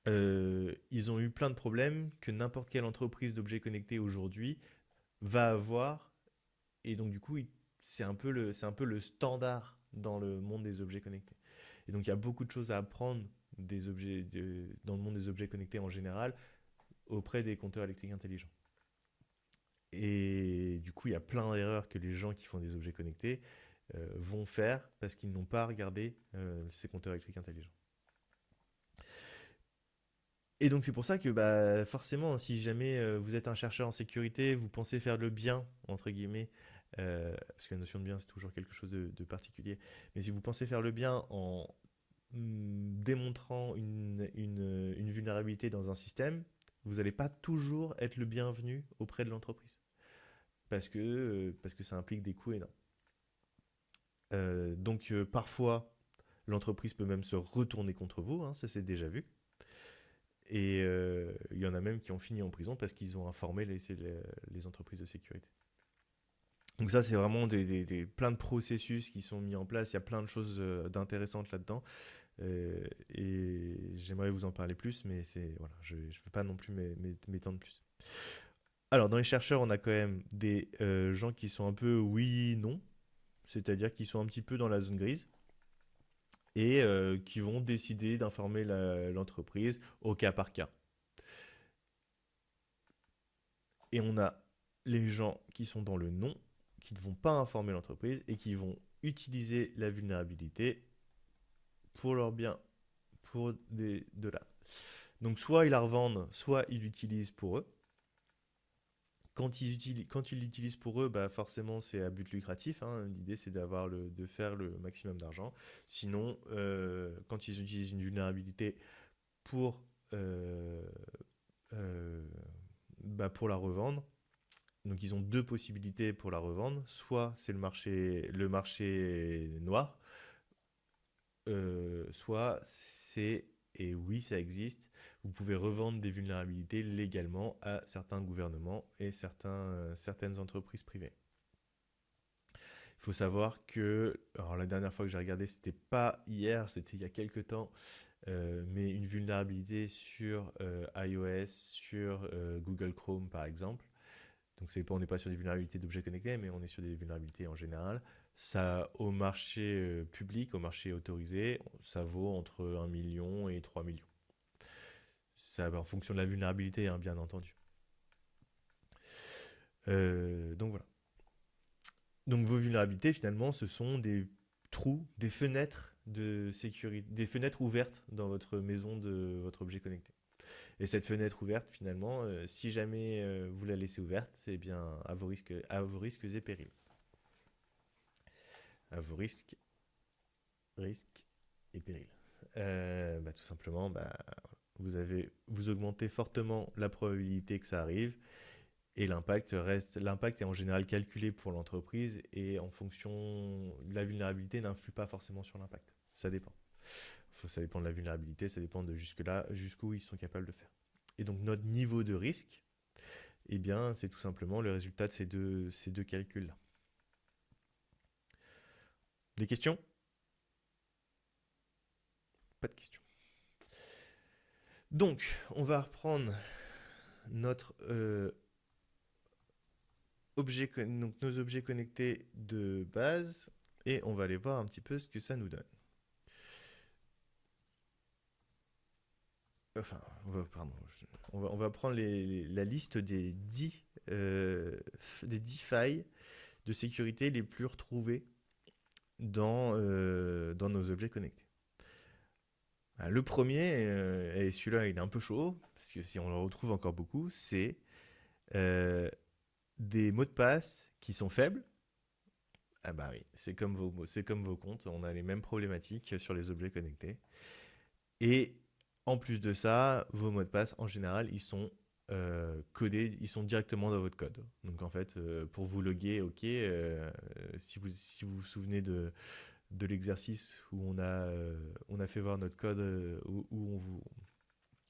ils ont eu plein de problèmes que n'importe quelle entreprise d'objets connectés aujourd'hui va avoir. Et donc du coup, c'est un peu le standard dans le monde des objets connectés. Et donc il y a beaucoup de choses à apprendre dans le monde des objets connectés en général auprès des compteurs électriques intelligents. Et du coup, il y a plein d'erreurs que les gens qui font des objets connectés vont faire parce qu'ils n'ont pas regardé ces compteurs électriques intelligents. Et donc c'est pour ça que bah, forcément, si jamais vous êtes un chercheur en sécurité, vous pensez faire le bien, entre guillemets, parce que la notion de bien c'est toujours quelque chose de particulier, mais si vous pensez faire le bien en démontrant une vulnérabilité dans un système, vous n'allez pas toujours être le bienvenu auprès de l'entreprise, parce que ça implique des coûts énormes. Parfois, l'entreprise peut même se retourner contre vous, hein, ça c'est déjà vu. Et il y en a même qui ont fini en prison parce qu'ils ont informé les entreprises de sécurité. Donc ça, c'est vraiment plein de processus qui sont mis en place. Il y a plein de choses d'intéressantes là-dedans. Et j'aimerais vous en parler plus, mais voilà, je ne vais pas non plus m'étendre plus. Alors, dans les chercheurs, on a quand même des gens qui sont un peu oui, non. C'est-à-dire qu'ils sont un petit peu dans la zone grise et qui vont décider d'informer l'entreprise au cas par cas. Et on a les gens qui sont dans le non, qui ne vont pas informer l'entreprise et qui vont utiliser la vulnérabilité pour leur bien, pour de là. Donc soit ils la revendent, soit ils l'utilisent pour eux. Quand ils l'utilisent pour eux, bah forcément c'est à but lucratif, hein. L'idée c'est de faire le maximum d'argent. Sinon, quand ils utilisent une vulnérabilité pour, euh, euh, pour la revendre, donc ils ont deux possibilités pour la revendre. Soit c'est le marché noir, soit c'est, et oui ça existe, vous pouvez revendre des vulnérabilités légalement à certains gouvernements et certaines entreprises privées. Il faut savoir que, alors la dernière fois que j'ai regardé, c'était pas hier, c'était il y a quelques temps, mais une vulnérabilité sur iOS, sur Google Chrome par exemple. Donc on n'est pas sur des vulnérabilités d'objets connectés, mais on est sur des vulnérabilités en général. Ça, au marché public, au marché autorisé, ça vaut entre 1 million et 3 millions. Ça, en fonction de la vulnérabilité, hein, bien entendu. Donc voilà. Donc vos vulnérabilités, finalement, ce sont des trous, des fenêtres de sécurité, des fenêtres ouvertes dans votre maison de votre objet connecté. Et cette fenêtre ouverte, finalement, si jamais vous la laissez ouverte, c'est bien à vos risques et périls. À vos risques et périls. Tout simplement, vous augmentez fortement la probabilité que ça arrive et l'impact est en général calculé pour l'entreprise et en fonction, la vulnérabilité n'influe pas forcément sur l'impact. Ça dépend. Ça dépend de la vulnérabilité, ça dépend de jusqu'où ils sont capables de faire. Et donc notre niveau de risque, eh bien, c'est tout simplement le résultat de ces deux calculs-là. Des questions? Pas de questions. Donc, on va reprendre notre donc nos objets connectés de base et on va aller voir un petit peu ce que ça nous donne. Enfin, on va prendre la liste des 10 failles de sécurité les plus retrouvées dans nos objets connectés. Le premier, et celui-là il est un peu chaud, parce que si on le retrouve encore beaucoup, c'est euh, des mots de passe qui sont faibles. Ah bah oui, c'est comme vos comptes, on a les mêmes problématiques sur les objets connectés. Et en plus de ça, vos mots de passe, en général, ils sont codés, ils sont directement dans votre code. Donc en fait, pour vous loguer, ok, si vous vous souvenez de l'exercice où on a fait voir notre code, où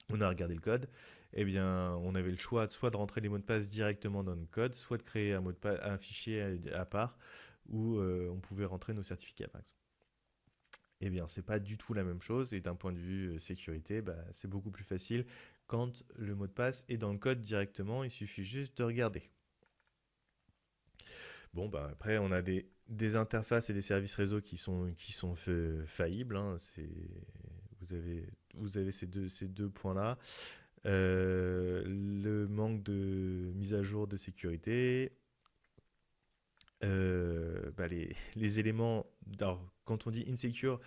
on a regardé le code, eh bien, on avait le choix soit de rentrer les mots de passe directement dans notre code, soit de créer un fichier à part où on pouvait rentrer nos certificats, par exemple. Eh bien, c'est pas du tout la même chose. Et d'un point de vue sécurité, bah, c'est beaucoup plus facile quand le mot de passe est dans le code directement. Il suffit juste de regarder. Bon, bah, après, on a des interfaces et des services réseau qui sont faillibles, hein. Vous avez ces deux points-là. Le manque de mise à jour de sécurité. Bah, les éléments. Alors, quand on dit insecure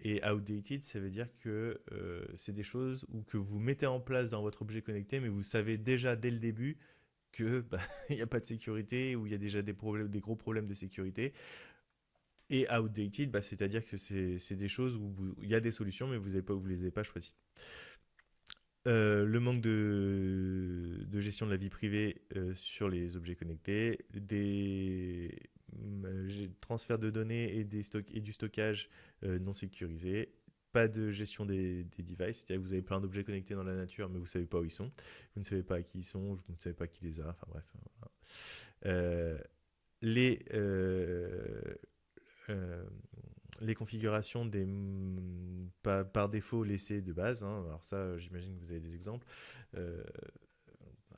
et outdated, ça veut dire que c'est des choses que vous mettez en place dans votre objet connecté, mais vous savez déjà dès le début que bah, il n'y a pas de sécurité ou il y a déjà des problèmes, des gros problèmes de sécurité. Et outdated, bah, c'est-à-dire que c'est des choses où il y a des solutions, mais vous les avez pas choisies. Le manque de gestion de la vie privée sur les objets connectés, des transferts de données et du stockage non sécurisé, pas de gestion des devices, c'est-à-dire que vous avez plein d'objets connectés dans la nature, mais vous ne savez pas où ils sont, vous ne savez pas à qui ils sont, vous ne savez pas qui les a, enfin bref. Voilà. Euh, les, euh, les configurations par défaut laissées de base, hein. Alors ça, j'imagine que vous avez des exemples. Euh,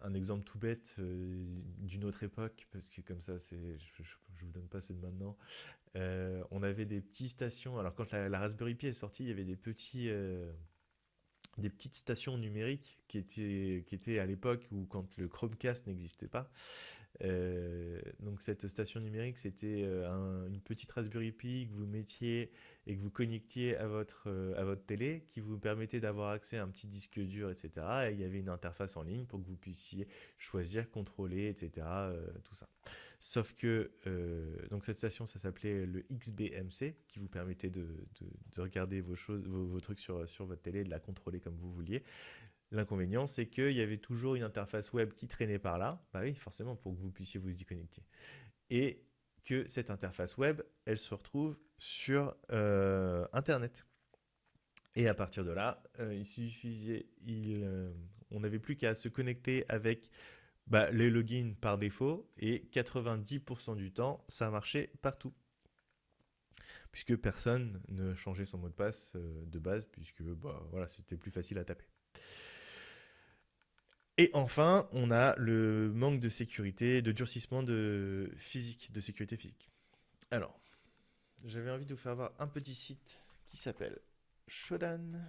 un exemple tout bête d'une autre époque, parce que comme ça, je vous donne pas ceux de maintenant. On avait des petites stations. Alors quand la Raspberry Pi est sortie, il y avait des petites stations numériques qui étaient à l'époque où quand le Chromecast n'existait pas. Donc cette station numérique, c'était une petite Raspberry Pi que vous mettiez et que vous connectiez à votre télé, qui vous permettait d'avoir accès à un petit disque dur, etc. Et il y avait une interface en ligne pour que vous puissiez choisir, contrôler, etc. Tout ça. Sauf que donc cette station, ça s'appelait le XBMC, qui vous permettait de regarder vos trucs sur votre télé, de la contrôler comme vous vouliez. L'inconvénient, c'est qu'il y avait toujours une interface web qui traînait par là. Bah oui, forcément, pour que vous puissiez vous y connecter. Et que cette interface web, elle se retrouve sur Internet. Et à partir de là, on n'avait plus qu'à se connecter avec les logins par défaut. Et 90% du temps, ça marchait partout. Puisque personne ne changeait son mot de passe de base, puisque voilà, c'était plus facile à taper. Et enfin, on a le manque de sécurité, de durcissement de sécurité physique. Alors, j'avais envie de vous faire voir un petit site qui s'appelle Shodan,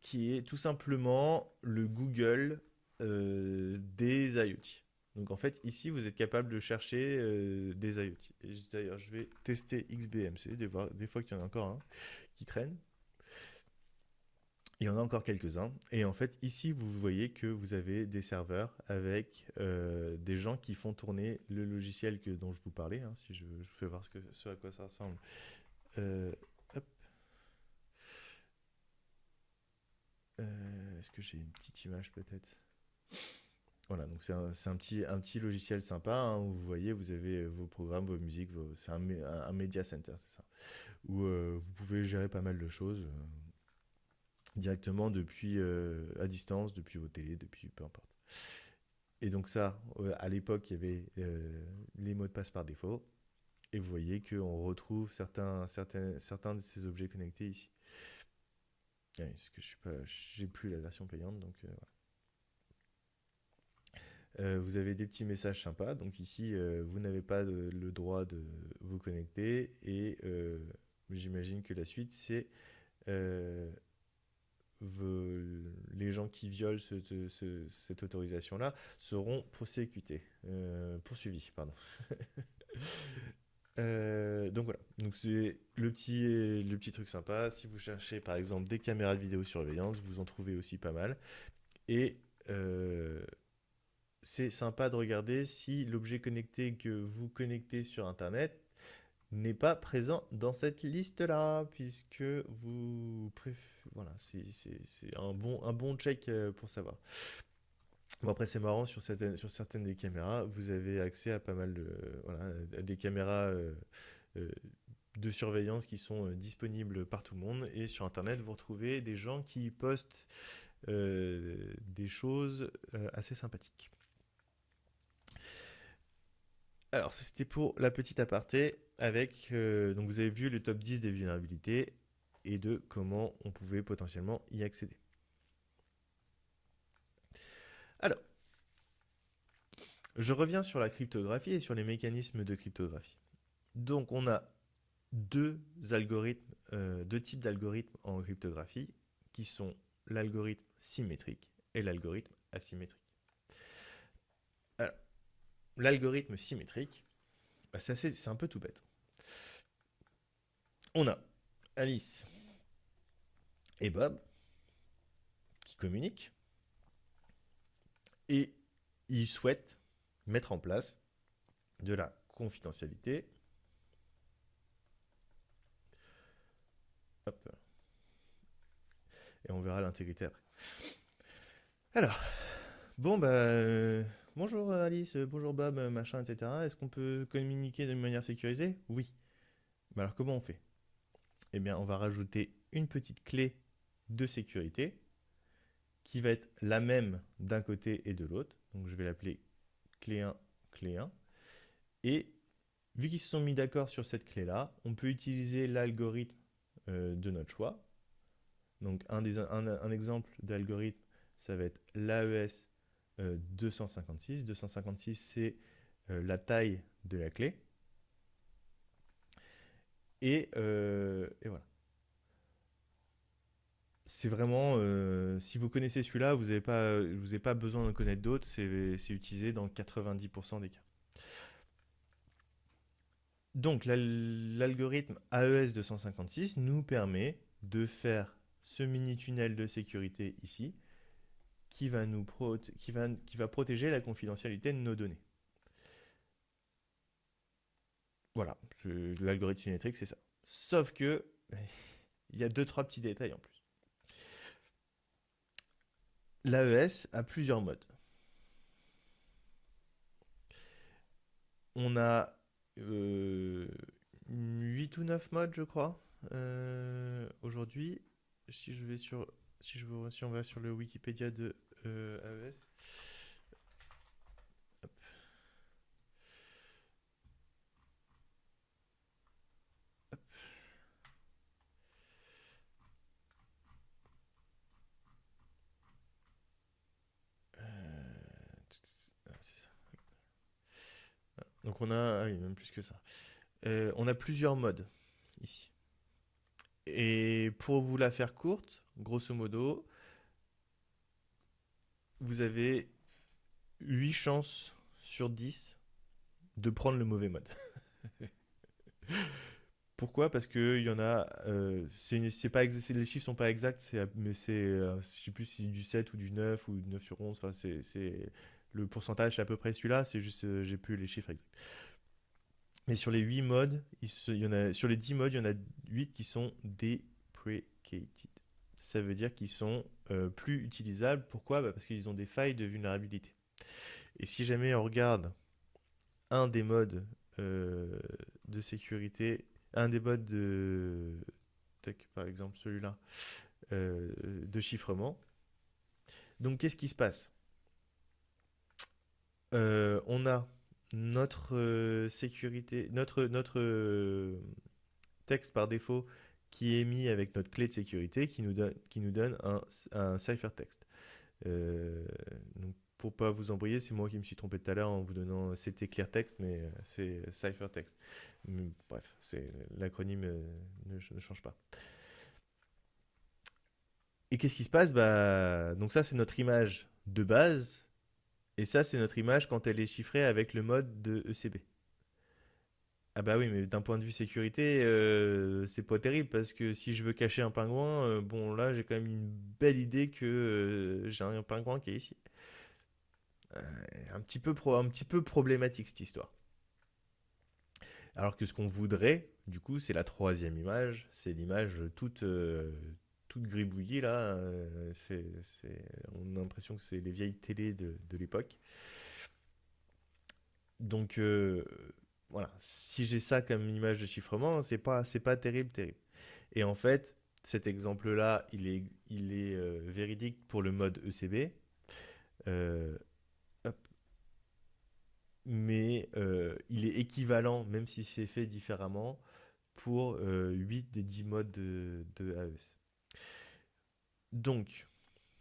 qui est tout simplement le Google des IoT. Donc en fait, ici, vous êtes capable de chercher des IoT. Et d'ailleurs, je vais tester XBMC, des fois qu'il y en a encore un qui traîne. Il y en a encore quelques-uns. Et en fait, ici, vous voyez que vous avez des serveurs avec des gens qui font tourner le logiciel dont je vous parlais. Hein, si je vous fais voir ce à quoi ça ressemble. Hop. Est-ce que j'ai une petite image peut-être? Voilà, donc c'est un petit logiciel sympa, hein, où vous voyez, vous avez vos programmes, vos musiques, c'est un media center, c'est ça. Où vous pouvez gérer pas mal de choses directement depuis à distance, depuis vos télés, depuis peu importe. Et donc ça, à l'époque, il y avait les mots de passe par défaut. Et vous voyez qu'on retrouve certains de ces objets connectés ici. Ouais, parce que j'ai plus la version payante, donc voilà. Vous avez des petits messages sympas. Donc ici, vous n'avez pas le droit de vous connecter. Et j'imagine que la suite, c'est euh, les gens qui violent cette autorisation-là seront poursuivis. Pardon. Donc voilà, donc c'est le petit truc sympa. Si vous cherchez par exemple des caméras de vidéosurveillance, vous en trouvez aussi pas mal. Et c'est sympa de regarder si l'objet connecté que vous connectez sur Internet n'est pas présent dans cette liste-là, puisque voilà, c'est un bon check pour savoir. Bon, après, c'est marrant, sur certaines des caméras, vous avez accès à pas mal voilà, à des caméras euh, de surveillance qui sont disponibles par tout le monde. Et sur Internet, vous retrouvez des gens qui postent des choses assez sympathiques. Alors, c'était pour la petite aparté. donc vous avez vu le top 10 des vulnérabilités et de comment on pouvait potentiellement y accéder. Alors, je reviens sur la cryptographie et sur les mécanismes de cryptographie. Donc, on a deux types d'algorithmes en cryptographie qui sont l'algorithme symétrique et l'algorithme asymétrique. Alors, l'algorithme symétrique, c'est un peu tout bête. On a Alice et Bob qui communiquent et ils souhaitent mettre en place de la confidentialité. Hop. Et on verra l'intégrité après. Alors, bon bonjour Alice, bonjour Bob, machin, etc. Est-ce qu'on peut communiquer de manière sécurisée? Oui. Mais alors comment on fait? Eh bien, on va rajouter une petite clé de sécurité qui va être la même d'un côté et de l'autre. Donc je vais l'appeler clé 1, clé 1. Et vu qu'ils se sont mis d'accord sur cette clé-là, on peut utiliser l'algorithme de notre choix. Donc un exemple d'algorithme, ça va être l'AES 256. 256, c'est la taille de la clé. Et voilà. C'est vraiment, si vous connaissez celui-là, vous n'avez pas besoin d'en connaître d'autres, c'est utilisé dans 90% des cas. Donc l'algorithme AES 256 nous permet de faire ce mini tunnel de sécurité ici qui va protéger la confidentialité de nos données. Voilà, l'algorithme symétrique, c'est ça. Sauf que il y a 2-3 petits détails en plus. L'AES a plusieurs modes. On a 8 ou 9 modes, je crois, aujourd'hui. Si on va sur le Wikipédia de AES. Hop. Hop. C'est ça. Donc on a, oui, même plus que ça. On a plusieurs modes ici. Et pour vous la faire courte, grosso modo, vous avez 8 chances sur 10 de prendre le mauvais mode. Pourquoi? Parce que il y en a, c'est pas les chiffres sont pas exacts, mais je sais plus si c'est du 7 ou du 9 ou 9 sur 11, enfin le pourcentage c'est à peu près celui-là, c'est juste j'ai plus les chiffres exacts. Mais sur les 8 modes, sur les 10 modes, il y en a 8 qui sont deprecated. Ça veut dire qu'ils sont plus utilisables. Pourquoi? Parce qu'ils ont des failles de vulnérabilité. Et si jamais on regarde un des modes de sécurité, un des modes par exemple celui-là, de chiffrement. Donc qu'est-ce qui se passe? On a notre sécurité, notre texte par défaut qui est mis avec notre clé de sécurité qui nous donne un ciphertext. Donc pour pas vous embrouiller, c'est moi qui me suis trompé tout à l'heure en vous donnant c'était clear text, mais c'est ciphertext. Bref, l'acronyme ne change pas. Et qu'est-ce qui se passe? Donc ça c'est notre image de base, et ça c'est notre image quand elle est chiffrée avec le mode de ECB. Ah bah oui, mais d'un point de vue sécurité, c'est pas terrible parce que si je veux cacher un pingouin, bon là j'ai quand même une belle idée que j'ai un pingouin qui est ici. Un petit peu problématique cette histoire. Alors que ce qu'on voudrait, du coup, c'est la troisième image, c'est l'image toute gribouillie là. On a l'impression que c'est les vieilles télés de l'époque. Donc voilà, si j'ai ça comme image de chiffrement, c'est pas terrible. Et en fait, cet exemple-là, il est véridique pour le mode ECB. Hop. mais il est équivalent, même si c'est fait différemment, pour 8 des 10 modes de AES. Donc,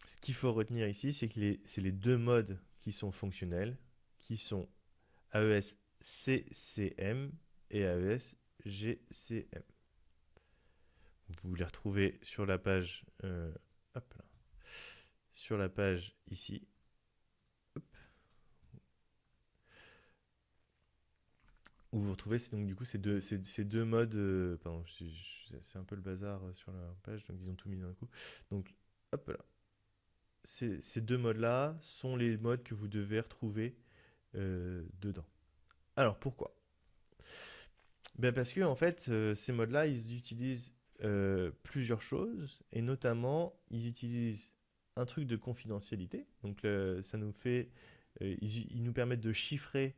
ce qu'il faut retenir ici, c'est que c'est les deux modes qui sont fonctionnels, qui sont AES CCM et AES GCM. Vous les retrouvez sur la page, hop là, sur la page ici. Hop, où vous retrouvez donc du coup ces deux modes. Pardon, c'est un peu le bazar sur la page, donc ils ont tout mis d'un coup. Donc hop là, ces deux modes-là sont les modes que vous devez retrouver dedans. Alors pourquoi? Ben parce que en fait, ces modes-là, ils utilisent plusieurs choses, et notamment, ils utilisent un truc de confidentialité. Donc ça nous fait, ils nous permettent de chiffrer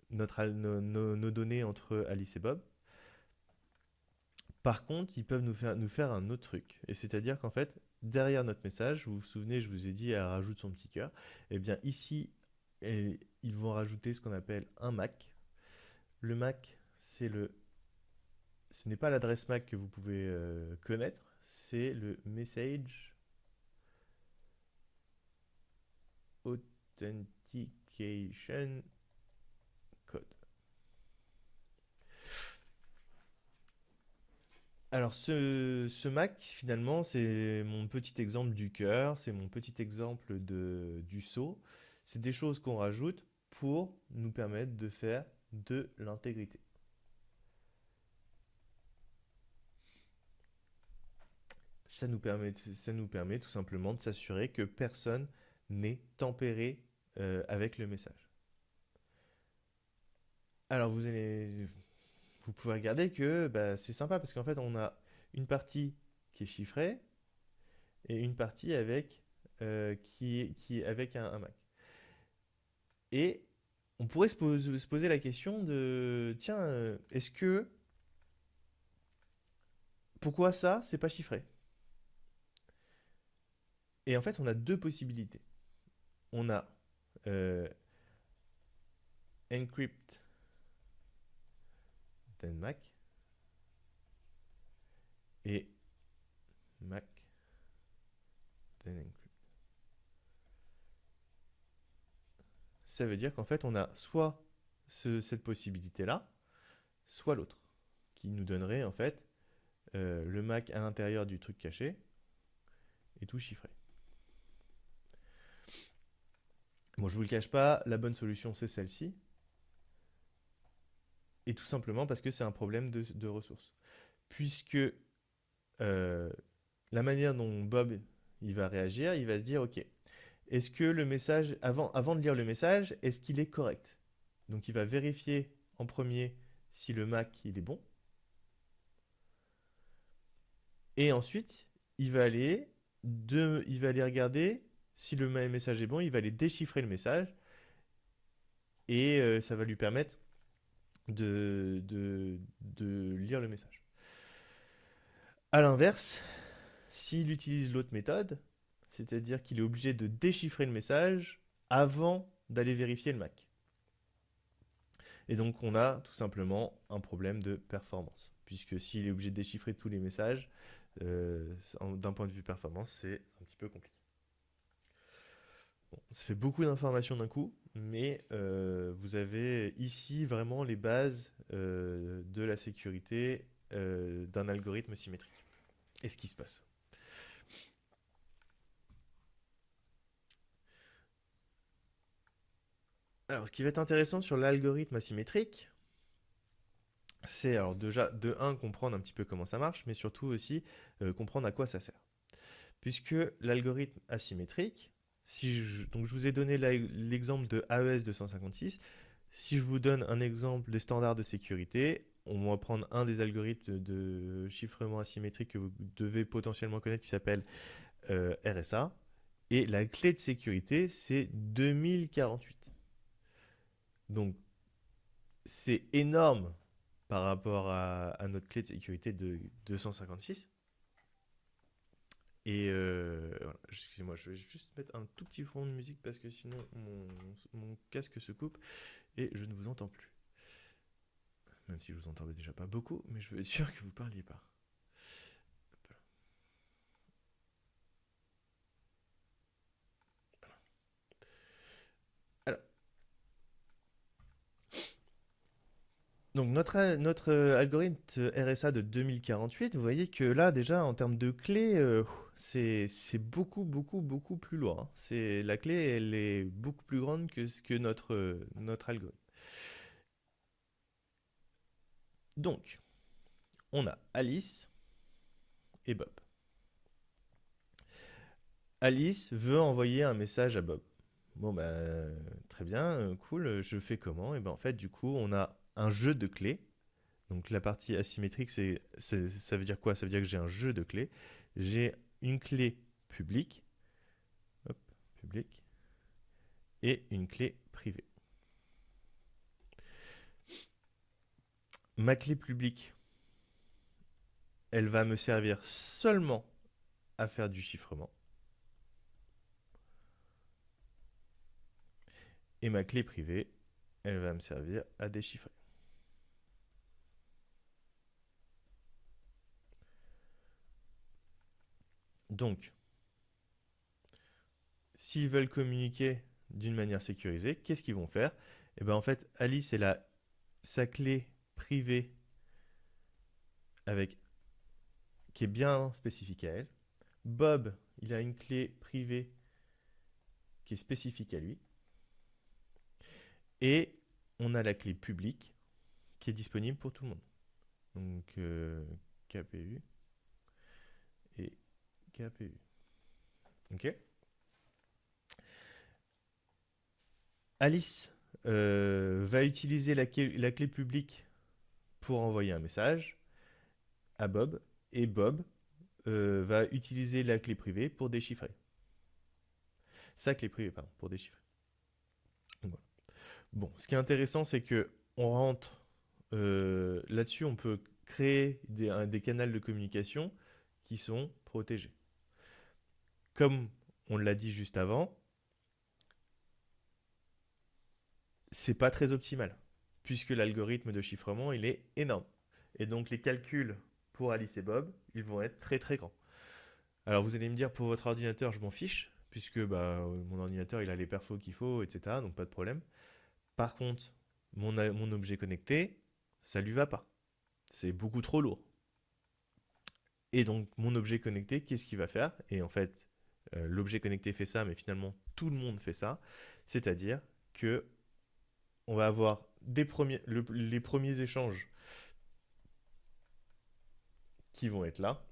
nos données entre Alice et Bob. Par contre, ils peuvent nous faire un autre truc. Et c'est-à-dire qu'en fait, derrière notre message, vous vous souvenez, je vous ai dit, elle rajoute son petit cœur. Et bien ici, ils vont rajouter ce qu'on appelle un MAC. Le MAC, ce n'est pas l'adresse MAC que vous pouvez connaître, c'est le Message Authentication Code. Alors ce Mac, finalement, c'est mon petit exemple du cœur, c'est mon petit exemple du sceau. C'est des choses qu'on rajoute pour nous permettre de faire de l'intégrité. Ça nous permet tout simplement de s'assurer que personne n'est tempéré avec le message. Alors vous pouvez regarder que bah, c'est sympa parce qu'en fait on a une partie qui est chiffrée et une partie qui est avec un Mac. Et on pourrait se poser la question de tiens, est-ce que pourquoi ça c'est pas chiffré? Et en fait on a deux possibilités. On a euh, encrypt then Mac et Mac then encrypt. Ça veut dire qu'en fait on a soit cette possibilité-là, soit l'autre, qui nous donnerait en fait le Mac à l'intérieur du truc caché et tout chiffré. Bon, je vous le cache pas, la bonne solution c'est celle-ci, et tout simplement parce que c'est un problème de ressources. Puisque euh, la manière dont Bob il va réagir, il va se dire ok, est-ce que le message, avant de lire le message, est-ce qu'il est correct? Donc il va vérifier en premier si le Mac il est bon, et ensuite il va aller regarder si le message est bon, il va aller déchiffrer le message, et ça va lui permettre de lire le message. A l'inverse, s'il utilise l'autre méthode, c'est-à-dire qu'il est obligé de déchiffrer le message avant d'aller vérifier le Mac. Et donc on a tout simplement un problème de performance, puisque s'il est obligé de déchiffrer tous les messages, d'un point de vue performance, c'est un petit peu compliqué. Bon, ça fait beaucoup d'informations d'un coup, mais vous avez ici vraiment les bases de la sécurité d'un algorithme symétrique. Et ce qui se passe. Alors, ce qui va être intéressant sur l'algorithme asymétrique, c'est alors déjà de un comprendre un petit peu comment ça marche, mais surtout aussi comprendre à quoi ça sert. Puisque l'algorithme asymétrique, donc je vous ai donné l'exemple de AES 256, si je vous donne un exemple des standards de sécurité, on va prendre un des algorithmes de chiffrement asymétrique que vous devez potentiellement connaître qui s'appelle RSA. Et la clé de sécurité, c'est 2048. Donc, c'est énorme par rapport à notre clé de sécurité de 256. Et voilà. Excusez-moi, je vais juste mettre un tout petit fond de musique parce que sinon mon casque se coupe et je ne vous entends plus. Même si je vous entendais déjà pas beaucoup, mais je veux être sûr que vous parliez pas. Alors, donc notre algorithme RSA de 2048, vous voyez que là déjà en termes de clés, c'est beaucoup beaucoup beaucoup plus lourd, hein. La clé, elle est beaucoup plus grande que ce que notre algorithme. Donc, on a Alice et Bob. Alice veut envoyer un message à Bob. Bon, bah, très bien, cool, je fais comment? Et ben en fait, du coup, on a un jeu de clés. Donc la partie asymétrique, ça veut dire quoi? Ça veut dire que j'ai un jeu de clés. J'ai une clé publique, hop, publique, et une clé privée. Ma clé publique, elle va me servir seulement à faire du chiffrement. Et ma clé privée, elle va me servir à déchiffrer. Donc, s'ils veulent communiquer d'une manière sécurisée, qu'est-ce qu'ils vont faire? Et ben en fait, Alice, elle a sa clé privée avec, qui est bien spécifique à elle. Bob, il a une clé privée qui est spécifique à lui. Et on a la clé publique qui est disponible pour tout le monde. Donc KPU et KPU. Ok. Alice va utiliser la clé publique pour envoyer un message à Bob. Et Bob va utiliser la clé privée pour déchiffrer. Sa clé privée, pardon, pour déchiffrer. Voilà. Bon, ce qui est intéressant, c'est que on rentre là-dessus, on peut créer des canaux de communication qui sont protégés. Comme on l'a dit juste avant, c'est pas très optimal, puisque l'algorithme de chiffrement, il est énorme. Et donc les calculs pour Alice et Bob, ils vont être très très grands. Alors vous allez me dire, pour votre ordinateur, je m'en fiche, puisque bah, mon ordinateur, il a les perfos qu'il faut, etc. Donc pas de problème. Par contre, mon objet connecté, ça lui va pas. C'est beaucoup trop lourd. Et donc mon objet connecté, qu'est-ce qu'il va faire? Et en fait, l'objet connecté fait ça, mais finalement tout le monde fait ça. C'est-à-dire que on va avoir les premiers échanges qui vont être là.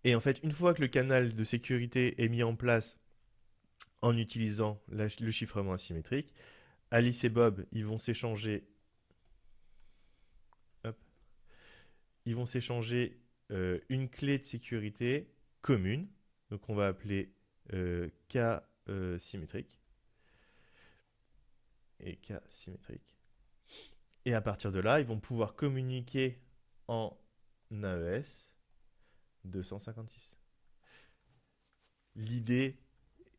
Et en fait, une fois que le canal de sécurité est mis en place en utilisant le chiffrement asymétrique, Alice et Bob, hop, ils vont s'échanger une clé de sécurité commune, donc on va appeler K symétrique et K symétrique. Et à partir de là, ils vont pouvoir communiquer en AES 256. L'idée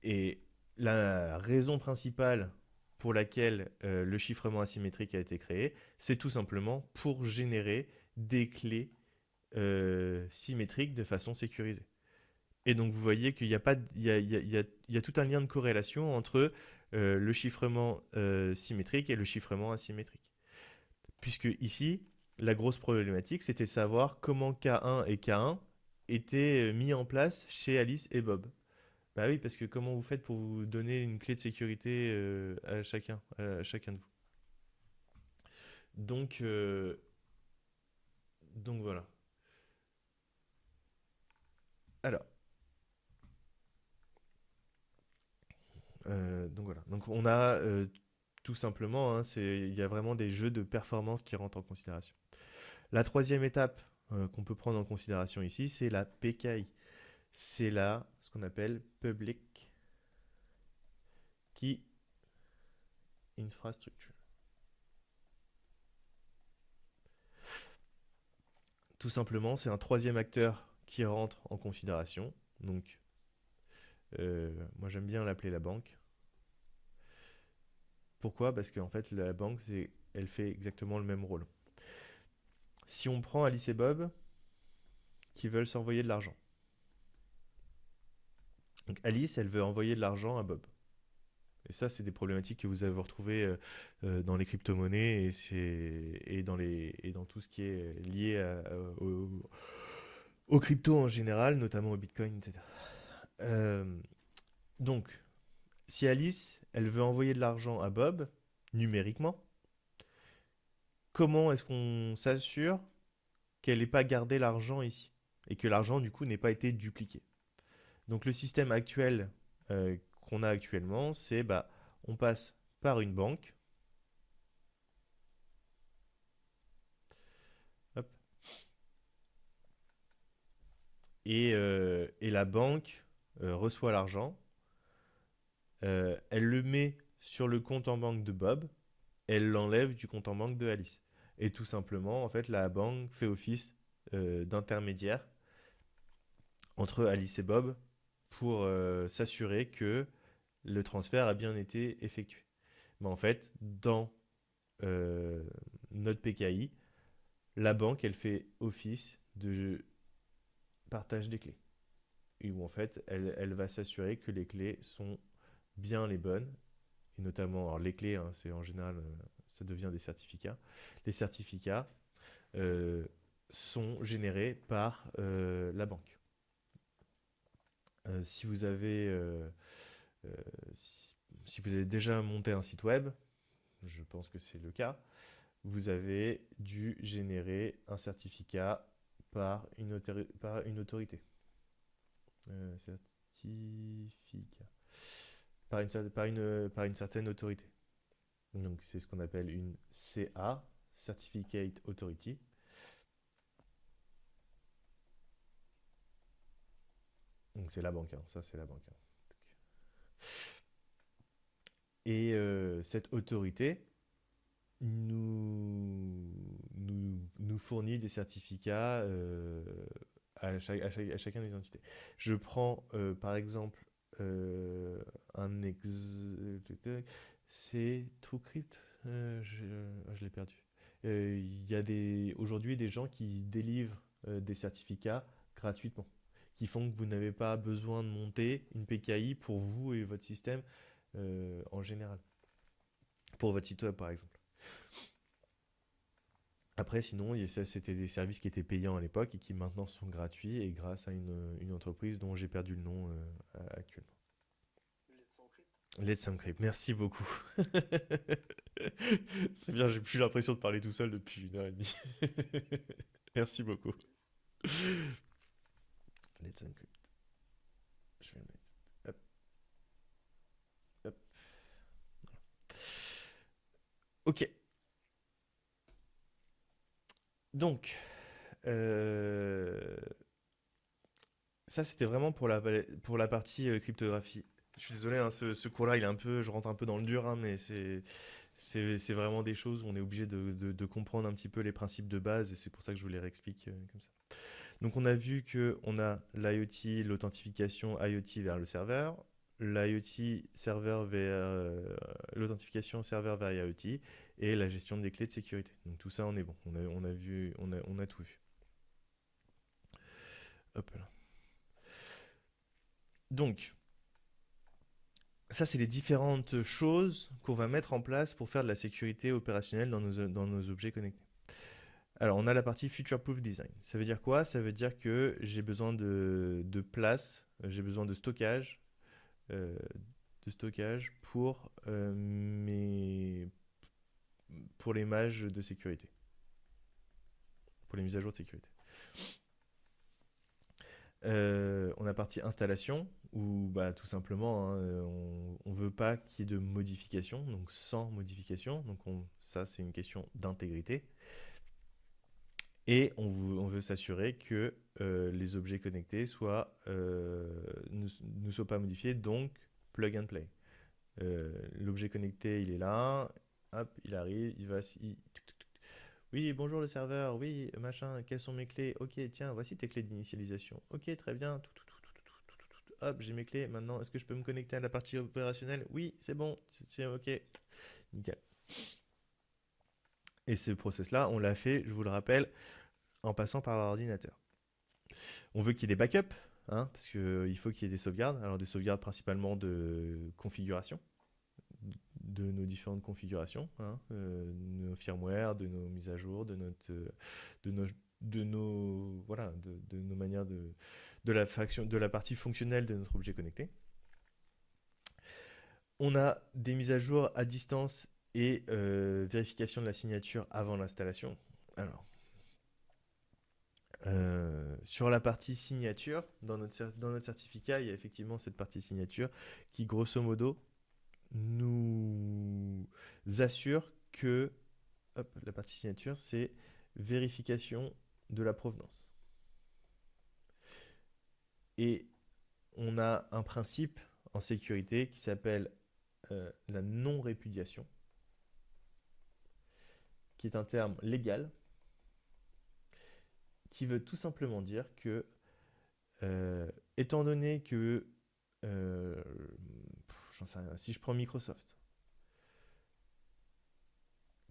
et la raison principale pour laquelle le chiffrement asymétrique a été créé, c'est tout simplement pour générer des clés symétriques de façon sécurisée. Et donc vous voyez qu'il y a pas, il y a tout un lien de corrélation entre le chiffrement symétrique et le chiffrement asymétrique. Puisque ici, la grosse problématique, c'était de savoir comment K1 et K1 étaient mis en place chez Alice et Bob. Bah oui, parce que comment vous faites pour vous donner une clé de sécurité à chacun de vous. Donc, euh, donc voilà. Alors, donc voilà. Donc on a tout simplement, hein, il y a vraiment des jeux de performance qui rentrent en considération. La troisième étape qu'on peut prendre en considération ici, c'est la PKI. C'est ce qu'on appelle Public Key Infrastructure. Tout simplement, c'est un troisième acteur qui rentre en considération. Donc, Moi, j'aime bien l'appeler la banque. Pourquoi? Parce qu'en fait, la banque, elle fait exactement le même rôle. Si on prend Alice et Bob qui veulent s'envoyer de l'argent. Donc Alice, elle veut envoyer de l'argent à Bob. Et ça, c'est des problématiques que vous avez retrouvées dans les crypto-monnaies et dans tout ce qui est lié aux cryptos en général, notamment au Bitcoin, etc. Euh, donc, si Alice, elle veut envoyer de l'argent à Bob, numériquement, comment est-ce qu'on s'assure qu'elle n'ait pas gardé l'argent ici et que l'argent, du coup, n'ait pas été dupliqué? Donc, le système actuel qu'on a actuellement, c'est bah, on passe par une banque. Hop. Et la banque reçoit l'argent, elle le met sur le compte en banque de Bob, elle l'enlève du compte en banque de Alice. Et tout simplement, en fait, la banque fait office d'intermédiaire entre Alice et Bob pour s'assurer que le transfert a bien été effectué. Mais en fait, dans euh, notre PKI, la banque, elle fait office de partage des clés. Et où en fait, elle va s'assurer que les clés sont bien les bonnes. Et notamment, alors les clés, hein, c'est en général, ça devient des certificats. Les certificats euh, sont générés par la banque. Si vous avez euh, si vous avez déjà monté un site web, je pense que c'est le cas, vous avez dû générer un certificat par une autorité. Certificat. Par une certaine autorité. Donc c'est ce qu'on appelle une CA, Certificate Authority. Donc c'est la banque, hein, ça c'est la banque, hein. Et cette autorité nous fournit des certificats à chacun des entités. Je prends par exemple un c'est TrueCrypt, je l'ai perdu. Il y a aujourd'hui des gens qui délivrent des certificats gratuitement, qui font que vous n'avez pas besoin de monter une PKI pour vous et votre système en général, pour votre site web par exemple. Après, sinon, c'était des services qui étaient payants à l'époque et qui maintenant sont gratuits et grâce à une entreprise dont j'ai perdu le nom actuellement. Let's Encrypt, merci beaucoup. C'est bien, j'ai plus l'impression de parler tout seul depuis 1 heure et demie. Merci beaucoup. Let's Encrypt. Je vais le mettre. Hop, hop. Ok. Donc, euh, ça c'était vraiment pour la partie cryptographie. Je suis désolé, hein, ce cours-là, il est un peu, je rentre un peu dans le dur, hein, mais c'est vraiment des choses où on est obligé de comprendre un petit peu les principes de base et c'est pour ça que je vous les réexplique comme ça. Donc on a vu que on a l'IoT, l'authentification IoT vers le serveur, l'IoT serveur vers l'authentification serveur vers IoT et la gestion des clés de sécurité. Donc tout ça on est bon, on a vu, on a tout vu. Hop là. Donc ça c'est les différentes choses qu'on va mettre en place pour faire de la sécurité opérationnelle dans nos objets connectés. Alors, on a la partie Future Proof Design. Ça veut dire quoi? Ça veut dire que j'ai besoin de place, j'ai besoin euh, de stockage pour les mages de sécurité, pour les mises à jour de sécurité. On a la partie installation, où bah, tout simplement, hein, on ne veut pas qu'il y ait de modification, donc sans modification. Donc ça, c'est une question d'intégrité. Et on veut s'assurer que les objets connectés ne soient pas modifiés, donc plug and play. L'objet connecté, il est là, hop, il arrive, oui, bonjour le serveur, oui, machin, quelles sont mes clés? Ok, tiens, voici tes clés d'initialisation. Ok, très bien, hop, j'ai mes clés. Maintenant, est-ce que je peux me connecter à la partie opérationnelle? Oui, c'est bon, c'est OK. Nickel. Et ce process-là, on l'a fait, je vous le rappelle, en passant par l'ordinateur. On veut qu'il y ait des backups, hein, parce qu'il faut qu'il y ait des sauvegardes. Alors des sauvegardes principalement de configuration, de nos différentes configurations, hein, nos firmware, de nos mises à jour, de nos, voilà, de nos manières de la partie fonctionnelle de notre objet connecté. On a des mises à jour à distance et vérification de la signature avant l'installation. Alors, sur la partie signature, dans notre certificat, il y a effectivement cette partie signature qui, grosso modo, nous assure que la partie signature, c'est vérification de la provenance. Et on a un principe en sécurité qui s'appelle la non-répudiation, qui est un terme légal, qui veut tout simplement dire que, étant donné que, j'en sais rien, si je prends Microsoft,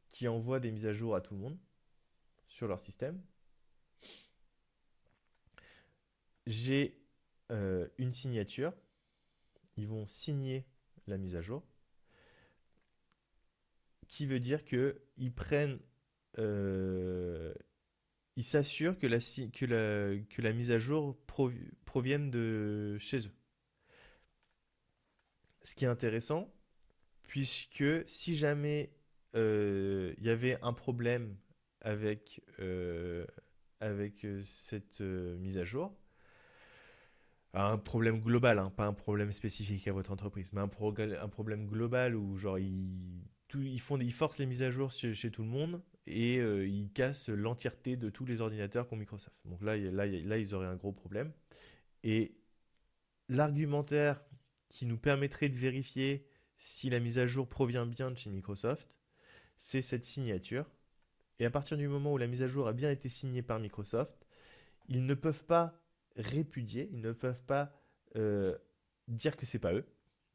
qui envoie des mises à jour à tout le monde sur leur système, j'ai une signature, ils vont signer la mise à jour, qui veut dire qu'ils prennent, ils s'assurent que la mise à jour provienne de chez eux. Ce qui est intéressant, puisque si jamais il y avait un problème avec cette mise à jour, un problème global, hein, pas un problème spécifique à votre entreprise, mais un problème global où genre ils forcent les mises à jour chez tout le monde et ils cassent l'entièreté de tous les ordinateurs qu'ont Microsoft. Donc là, ils auraient un gros problème. Et l'argumentaire qui nous permettrait de vérifier si la mise à jour provient bien de chez Microsoft, c'est cette signature. Et à partir du moment où la mise à jour a bien été signée par Microsoft, ils ne peuvent pas répudier, ils ne peuvent pas dire que c'est pas eux.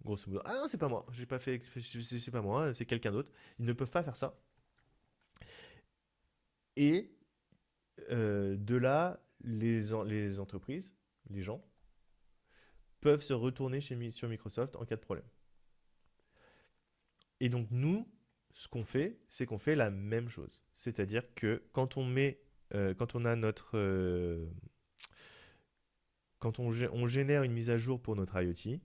Grosso modo, ah non, c'est pas moi, j'ai pas fait, c'est pas moi, c'est quelqu'un d'autre. Ils ne peuvent pas faire ça. Et de là, les entreprises, les gens, peuvent se retourner sur Microsoft en cas de problème. Et donc nous, ce qu'on fait, c'est qu'on fait la même chose. C'est-à-dire que quand on a quand on génère une mise à jour pour notre IoT,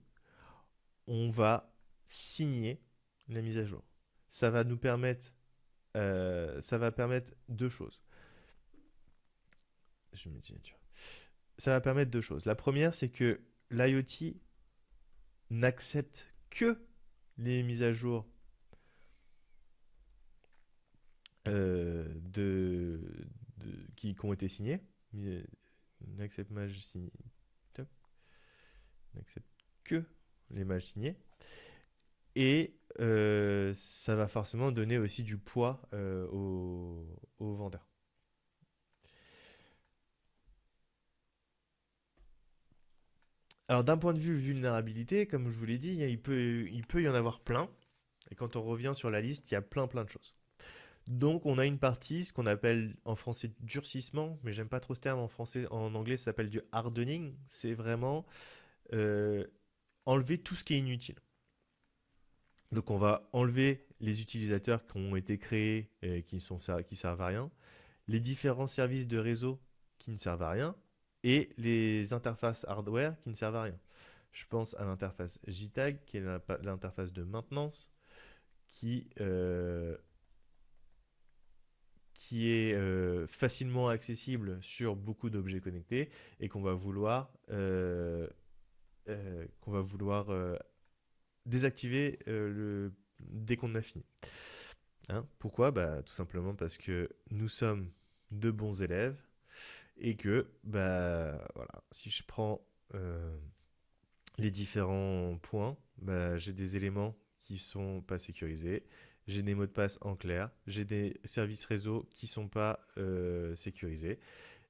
on va signer la mise à jour. Ça va nous permettre, ça va permettre deux choses. Je mets signature. Ça va permettre deux choses. La première, c'est que l'IoT n'accepte que les mises à jour qui ont été signées. N'accepte que les mages signés. Et ça va forcément donner aussi du poids aux vendeurs. Alors d'un point de vue vulnérabilité, comme je vous l'ai dit, il peut y en avoir plein. Et quand on revient sur la liste, il y a plein de choses. Donc on a une partie, ce qu'on appelle en français durcissement, mais j'aime pas trop ce terme en anglais ça s'appelle du hardening. C'est vraiment enlever tout ce qui est inutile. Donc on va enlever les utilisateurs qui ont été créés et qui servent à rien, les différents services de réseau qui ne servent à rien, et les interfaces hardware qui ne servent à rien. Je pense à l'interface JTAG, qui est l'interface de maintenance, qui est facilement accessible sur beaucoup d'objets connectés et qu'on va vouloir désactiver dès qu'on a fini. Hein, pourquoi? Tout simplement parce que nous sommes de bons élèves et que voilà, si je prends les différents points, j'ai des éléments qui sont pas sécurisés, j'ai des mots de passe en clair, j'ai des services réseau qui sont pas sécurisés,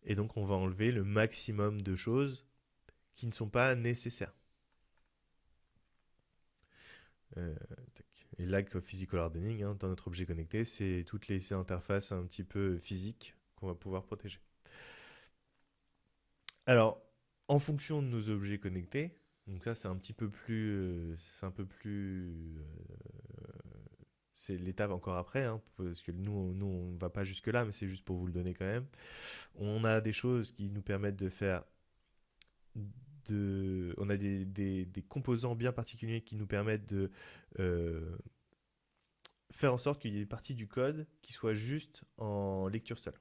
et donc on va enlever le maximum de choses qui ne sont pas nécessaires. Euh, et Lack of Physical Hardening, hein, dans notre objet connecté, c'est toutes les interfaces un petit peu physiques qu'on va pouvoir protéger. Alors, en fonction de nos objets connectés, donc ça c'est un petit peu plus, c'est l'étape encore après, hein, parce que nous on va pas jusque là, mais c'est juste pour vous le donner quand même. On a des choses qui nous permettent de faire on a des composants bien particuliers qui nous permettent de euh, faire en sorte qu'il y ait des parties du code qui soient juste en lecture seule.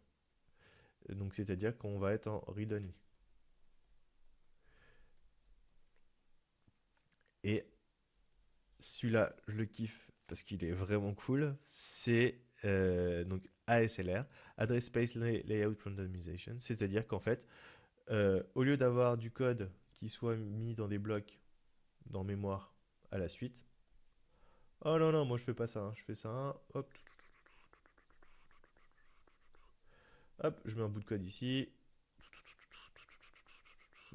Donc c'est-à-dire qu'on va être en read-only. Et celui-là, je le kiffe parce qu'il est vraiment cool. C'est donc ASLR, Address Space Layout Randomization. C'est-à-dire qu'en fait, au lieu d'avoir du code qui soit mis dans des blocs dans mémoire à la suite, oh non, non, moi je fais pas ça, hein. Je fais ça, hein. Hop, hop, je mets un bout de code ici,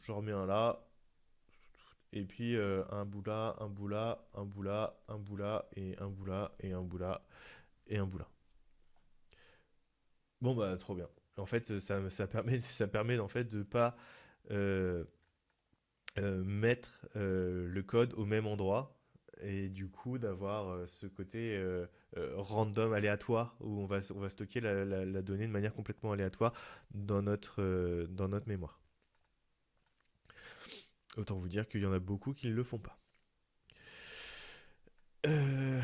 j'en remets un là, et puis un bout là, un bout là, un bout là, un bout là, et un bout là, et un bout là, et un bout là. Bon bah trop bien. En fait, ça permet, ça permet en fait de pas euh, mettre le code au même endroit et du coup d'avoir ce côté random aléatoire où on va stocker la donnée de manière complètement aléatoire dans notre mémoire. Autant vous dire qu'il y en a beaucoup qui ne le font pas. Euh,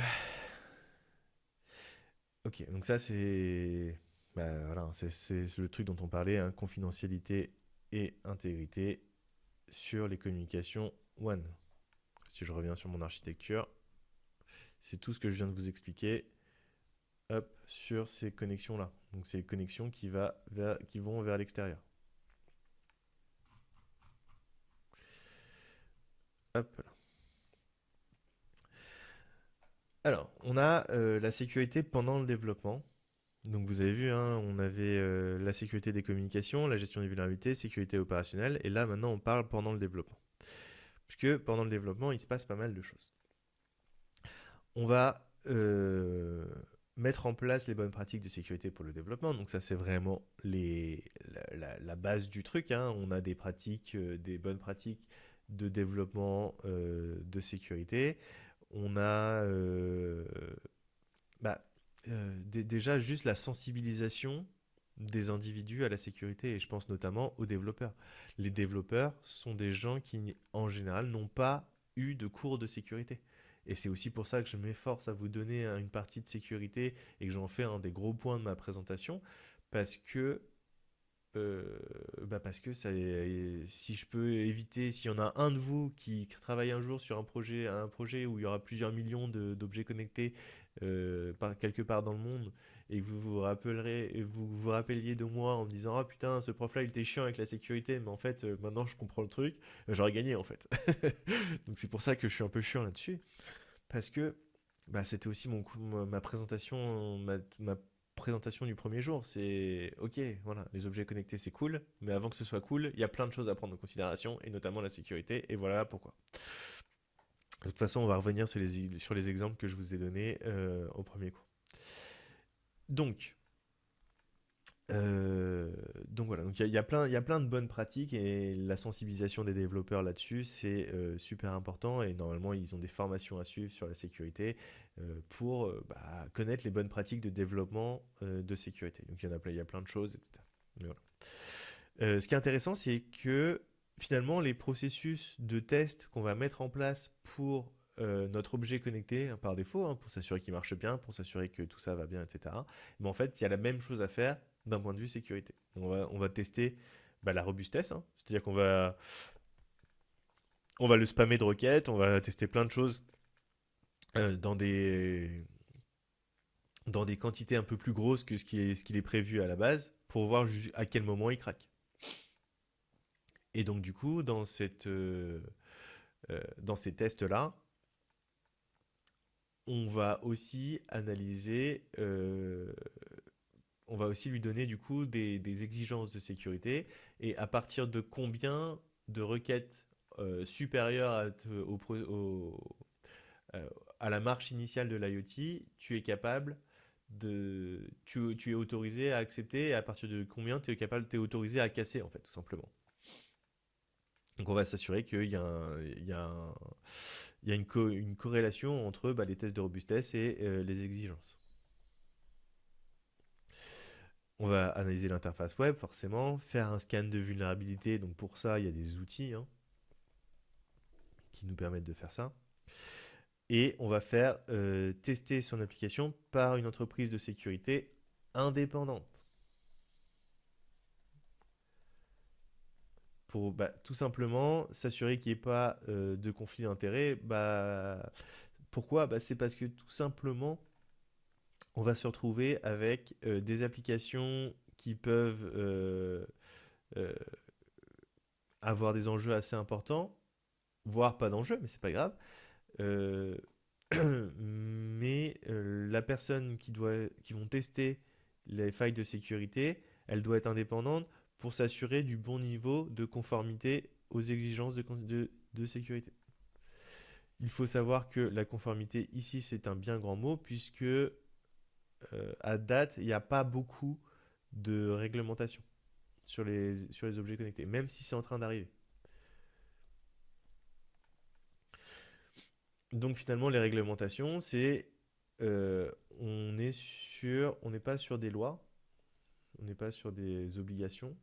Ok, donc ça c'est bah, voilà, c'est le truc dont on parlait, hein, confidentialité et intégrité sur les communications One. Si je reviens sur mon architecture, c'est tout ce que je viens de vous expliquer, hop, sur ces connexions-là. Donc c'est les connexions qui vont vers l'extérieur. Hop là. Alors, on a la sécurité pendant le développement. Donc vous avez vu, hein, on avait la sécurité des communications, la gestion des vulnérabilités, sécurité opérationnelle, et là maintenant on parle pendant le développement. Puisque pendant le développement, il se passe pas mal de choses. On va mettre en place les bonnes pratiques de sécurité pour le développement. Donc ça, c'est vraiment la base du truc, hein. On a des pratiques, des bonnes pratiques de développement de sécurité. On a bah, déjà juste la sensibilisation des individus à la sécurité, et je pense notamment aux développeurs. Les développeurs sont des gens qui, en général, n'ont pas eu de cours de sécurité. Et c'est aussi pour ça que je m'efforce à vous donner une partie de sécurité et que j'en fais un des gros points de ma présentation, parce que euh, parce que ça, si je peux éviter, s'il y en a un de vous qui travaille un jour sur un projet où il y aura plusieurs millions d'objets connectés quelque part dans le monde, et que vous vous rappellerez, et vous vous rappeliez de moi en me disant ah putain ce prof là il était chiant avec la sécurité, mais en fait maintenant je comprends le truc, j'aurais gagné en fait. Donc c'est pour ça que je suis un peu chiant là-dessus, parce que bah, c'était aussi ma présentation, ma présentation du premier jour. C'est ok, voilà, les objets connectés c'est cool, mais avant que ce soit cool, il y a plein de choses à prendre en considération, et notamment la sécurité, et voilà pourquoi. De toute façon, on va revenir sur les exemples que je vous ai donnés au premier cours. Donc, donc voilà, donc il y a plein de bonnes pratiques et la sensibilisation des développeurs là-dessus, c'est super important et normalement ils ont des formations à suivre sur la sécurité pour connaître les bonnes pratiques de développement de sécurité. Donc il y a plein de choses, etc. Mais voilà. Ce qui est intéressant, c'est que finalement les processus de test qu'on va mettre en place pour notre objet connecté hein, par défaut, hein, pour s'assurer qu'il marche bien, pour s'assurer que tout ça va bien, etc. Mais en fait, il y a la même chose à faire d'un point de vue sécurité. On va tester la robustesse, hein. C'est-à-dire on va le spammer de requêtes, on va tester plein de choses euh, dans des, dans des quantités un peu plus grosses que ce qu'il est prévu à la base pour voir à quel moment il craque. Et donc du coup, dans ces tests-là, on va aussi analyser, on va aussi lui donner du coup des exigences de sécurité et à partir de combien de requêtes supérieures à la marche initiale de l'IoT, tu es capable tu es autorisé à accepter, et à partir de combien tu es autorisé à casser, en fait, tout simplement. Donc on va s'assurer qu'il y a, il y a une corrélation entre les tests de robustesse et les exigences. On va analyser l'interface web, forcément, faire un scan de vulnérabilité. Donc pour ça, il y a des outils qui nous permettent de faire ça. Et on va faire tester son application par une entreprise de sécurité indépendante. Pour tout simplement s'assurer qu'il n'y ait pas de conflit d'intérêts. Pourquoi? C'est parce que tout simplement, on va se retrouver avec des applications qui peuvent euh, avoir des enjeux assez importants, voire pas d'enjeux, mais c'est pas grave. Euh, mais la personne qui vont tester les failles de sécurité, elle doit être indépendante pour s'assurer du bon niveau de conformité aux exigences de sécurité. Il faut savoir que la conformité ici c'est un bien grand mot puisque à date il n'y a pas beaucoup de réglementation sur les objets connectés, même si c'est en train d'arriver. Donc finalement, les réglementations, on n'est pas sur des lois, on n'est pas sur des obligations,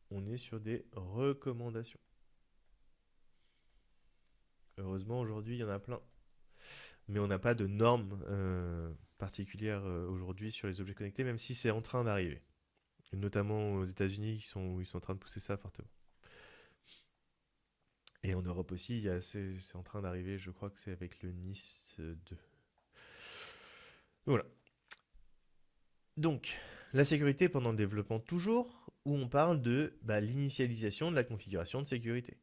on est sur des recommandations. Heureusement, aujourd'hui, il y en a plein, mais on n'a pas de normes particulières aujourd'hui sur les objets connectés, même si c'est en train d'arriver. Et notamment aux États-Unis, ils sont en train de pousser ça fortement. Et en Europe aussi, c'est en train d'arriver, je crois que c'est avec le Nice 2. Voilà. Donc, la sécurité pendant le développement toujours, où on parle de l'initialisation de la configuration de sécurité.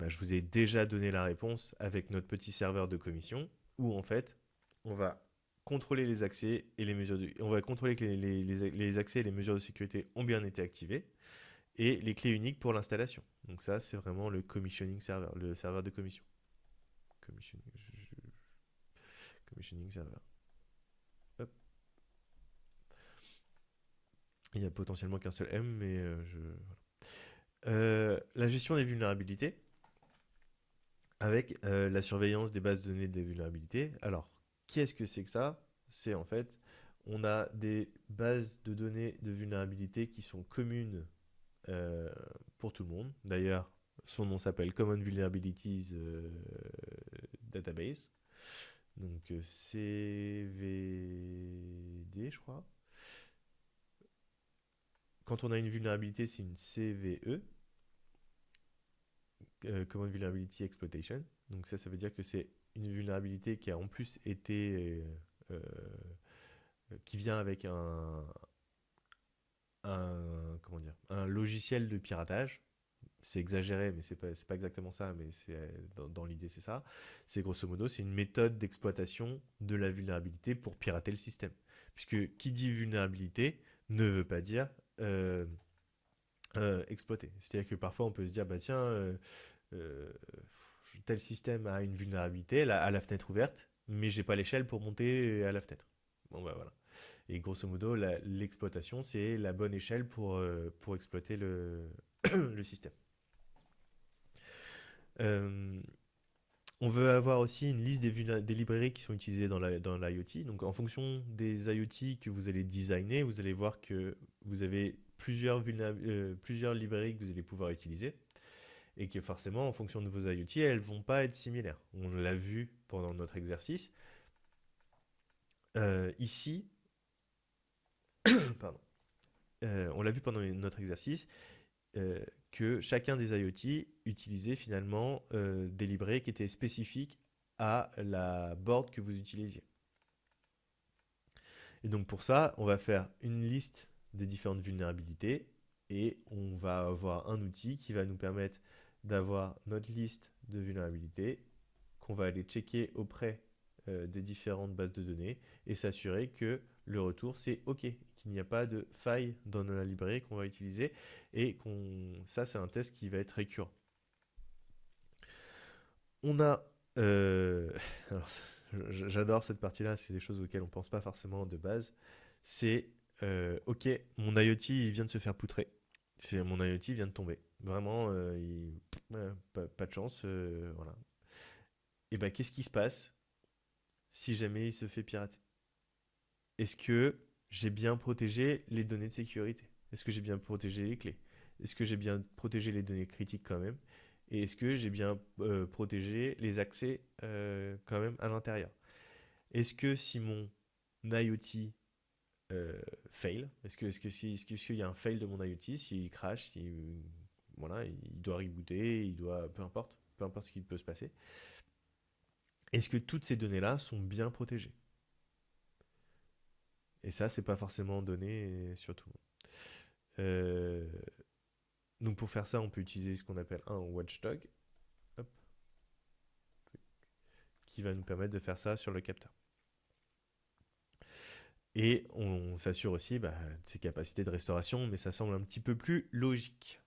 Je vous ai déjà donné la réponse avec notre petit serveur de commission, où en fait, on va contrôler les accès et les mesures on va contrôler que les accès et les mesures de sécurité ont bien été activés, et les clés uniques pour l'installation. Donc ça, c'est vraiment le commissioning server, le serveur de commission. Commissioning server. Hop. Il n'y a potentiellement qu'un seul M, mais la gestion des vulnérabilités avec la surveillance des bases de données des vulnérabilités. Alors, qu'est-ce que c'est que ça? C'est en fait, on a des bases de données de vulnérabilité qui sont communes pour tout le monde. D'ailleurs, son nom s'appelle Common Vulnerabilities Database. Donc CVD, je crois. Quand on a une vulnérabilité, c'est une CVE, Common Vulnerability Exploitation. Donc ça veut dire que c'est une vulnérabilité qui a en plus été qui vient avec comment dire, un logiciel de piratage. C'est exagéré, mais c'est pas exactement ça, mais dans l'idée c'est ça. C'est grosso modo, c'est une méthode d'exploitation de la vulnérabilité pour pirater le système. Puisque qui dit vulnérabilité ne veut pas dire exploiter. C'est-à-dire que parfois on peut se dire, tiens, euh, tel système a une vulnérabilité, a la fenêtre ouverte, mais j'ai pas l'échelle pour monter à la fenêtre. Bon voilà. Et grosso modo, l'exploitation, c'est la bonne échelle pour exploiter le système. Euh, on veut avoir aussi une liste des librairies qui sont utilisées dans l'IoT. Donc en fonction des IoT que vous allez designer, vous allez voir que vous avez plusieurs librairies que vous allez pouvoir utiliser. Et que forcément, en fonction de vos IoT, elles ne vont pas être similaires. On l'a vu pendant notre exercice. Ici, pardon. On l'a vu pendant notre exercice, que chacun des IoT utilisait finalement des librairies qui étaient spécifiques à la board que vous utilisiez. Et donc pour ça, on va faire une liste des différentes vulnérabilités et on va avoir un outil qui va nous permettre d'avoir notre liste de vulnérabilités qu'on va aller checker auprès des différentes bases de données et s'assurer que le retour c'est OK, qu'il n'y a pas de faille dans la librairie qu'on va utiliser et ça c'est un test qui va être récurrent. On a... euh, alors, j'adore cette partie-là, c'est des choses auxquelles on pense pas forcément de base. C'est, ok, mon IoT il vient de se faire poutrer. C'est mon IoT vient de tomber. Vraiment, ouais, pas de chance, voilà. Et ben, qu'est-ce qui se passe si jamais il se fait pirater? Est-ce que j'ai bien protégé les données de sécurité? Est-ce que j'ai bien protégé les clés? Est-ce que j'ai bien protégé les données critiques quand même? Et est-ce que j'ai bien protégé les accès quand même à l'intérieur? Est-ce que si mon IoT fail, est-ce qu'il y a un fail de mon IoT, s'il crash, si voilà, il doit rebooter, il doit, peu importe ce qui peut se passer, est-ce que toutes ces données-là sont bien protégées? Et ça, c'est pas forcément donné sur tout le monde. Euh, donc pour faire ça, on peut utiliser ce qu'on appelle un watchdog, hop, qui va nous permettre de faire ça sur le capteur. Et on s'assure aussi de ses capacités de restauration, mais ça semble un petit peu plus logique.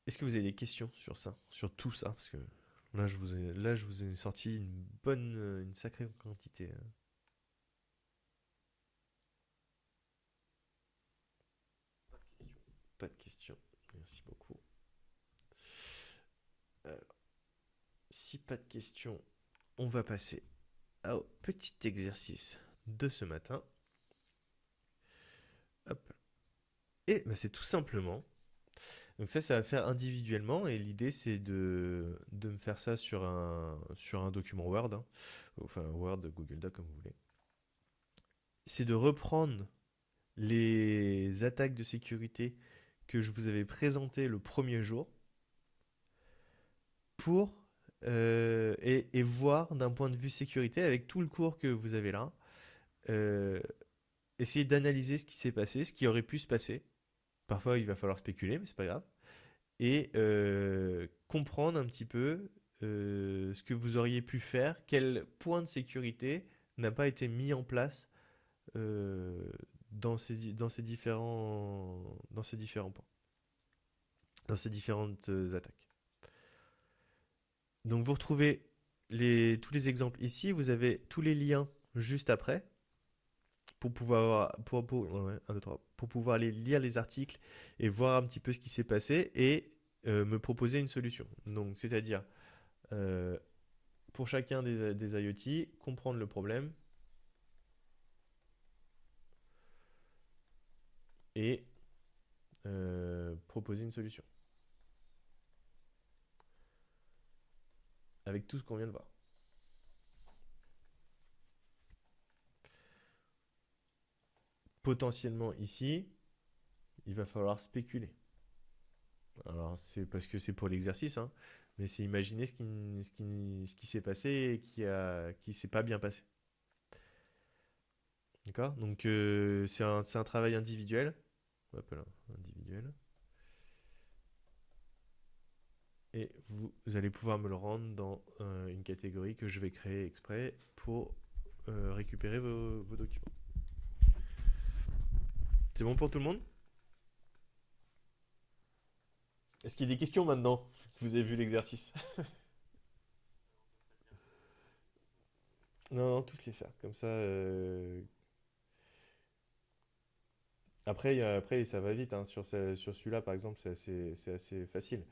Est-ce que vous avez des questions sur ça, sur tout ça? Parce que là, je vous ai sorti une sacrée quantité. Pas de questions. Merci beaucoup. Alors, si pas de questions, on va passer au petit exercice de ce matin. Hop. Et c'est tout simplement. Donc ça va faire individuellement. Et l'idée, c'est de me faire ça sur un document Word. Hein. Enfin, Word, Google Doc, comme vous voulez. C'est de reprendre les attaques de sécurité que je vous avais présentées le premier jour pour et voir d'un point de vue sécurité, avec tout le cours que vous avez là, euh, essayer d'analyser ce qui s'est passé, ce qui aurait pu se passer. Parfois, il va falloir spéculer, mais c'est pas grave. Et comprendre un petit peu ce que vous auriez pu faire, quel point de sécurité n'a pas été mis en place euh, dans ces différents points, dans ces différentes attaques. Donc vous retrouvez tous les exemples ici, vous avez tous les liens juste après pour pouvoir, ouais, un, deux, trois, pour pouvoir aller lire les articles et voir un petit peu ce qui s'est passé et me proposer une solution. Donc c'est-à-dire euh, pour chacun des IoT, comprendre le problème et proposer une solution avec tout ce qu'on vient de voir. Potentiellement ici, il va falloir spéculer. Alors c'est parce que c'est pour l'exercice, hein, mais c'est imaginer ce qui s'est passé et qui s'est pas bien passé. D'accord? Donc c'est un travail individuel. Hop là, individuel. Et vous allez pouvoir me le rendre dans une catégorie que je vais créer exprès pour récupérer vos documents. C'est bon pour tout le monde? Est-ce qu'il y a des questions maintenant que vous avez vu l'exercice? Non, non, tous les faire. Comme ça. Après, ça va vite. Hein. Sur celui-là, par exemple, c'est assez facile.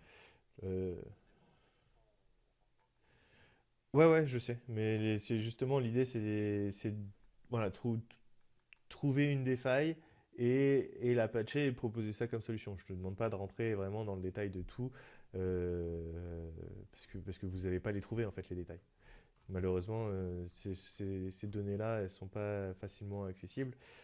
Euh, Ouais, ouais, je sais. Mais c'est justement l'idée, c'est voilà, trouver une des failles et la patcher et proposer ça comme solution. Je te demande pas de rentrer vraiment dans le détail de tout parce que vous n'avez pas les trouver en fait les détails. Malheureusement, ces données-là, elles sont pas facilement accessibles.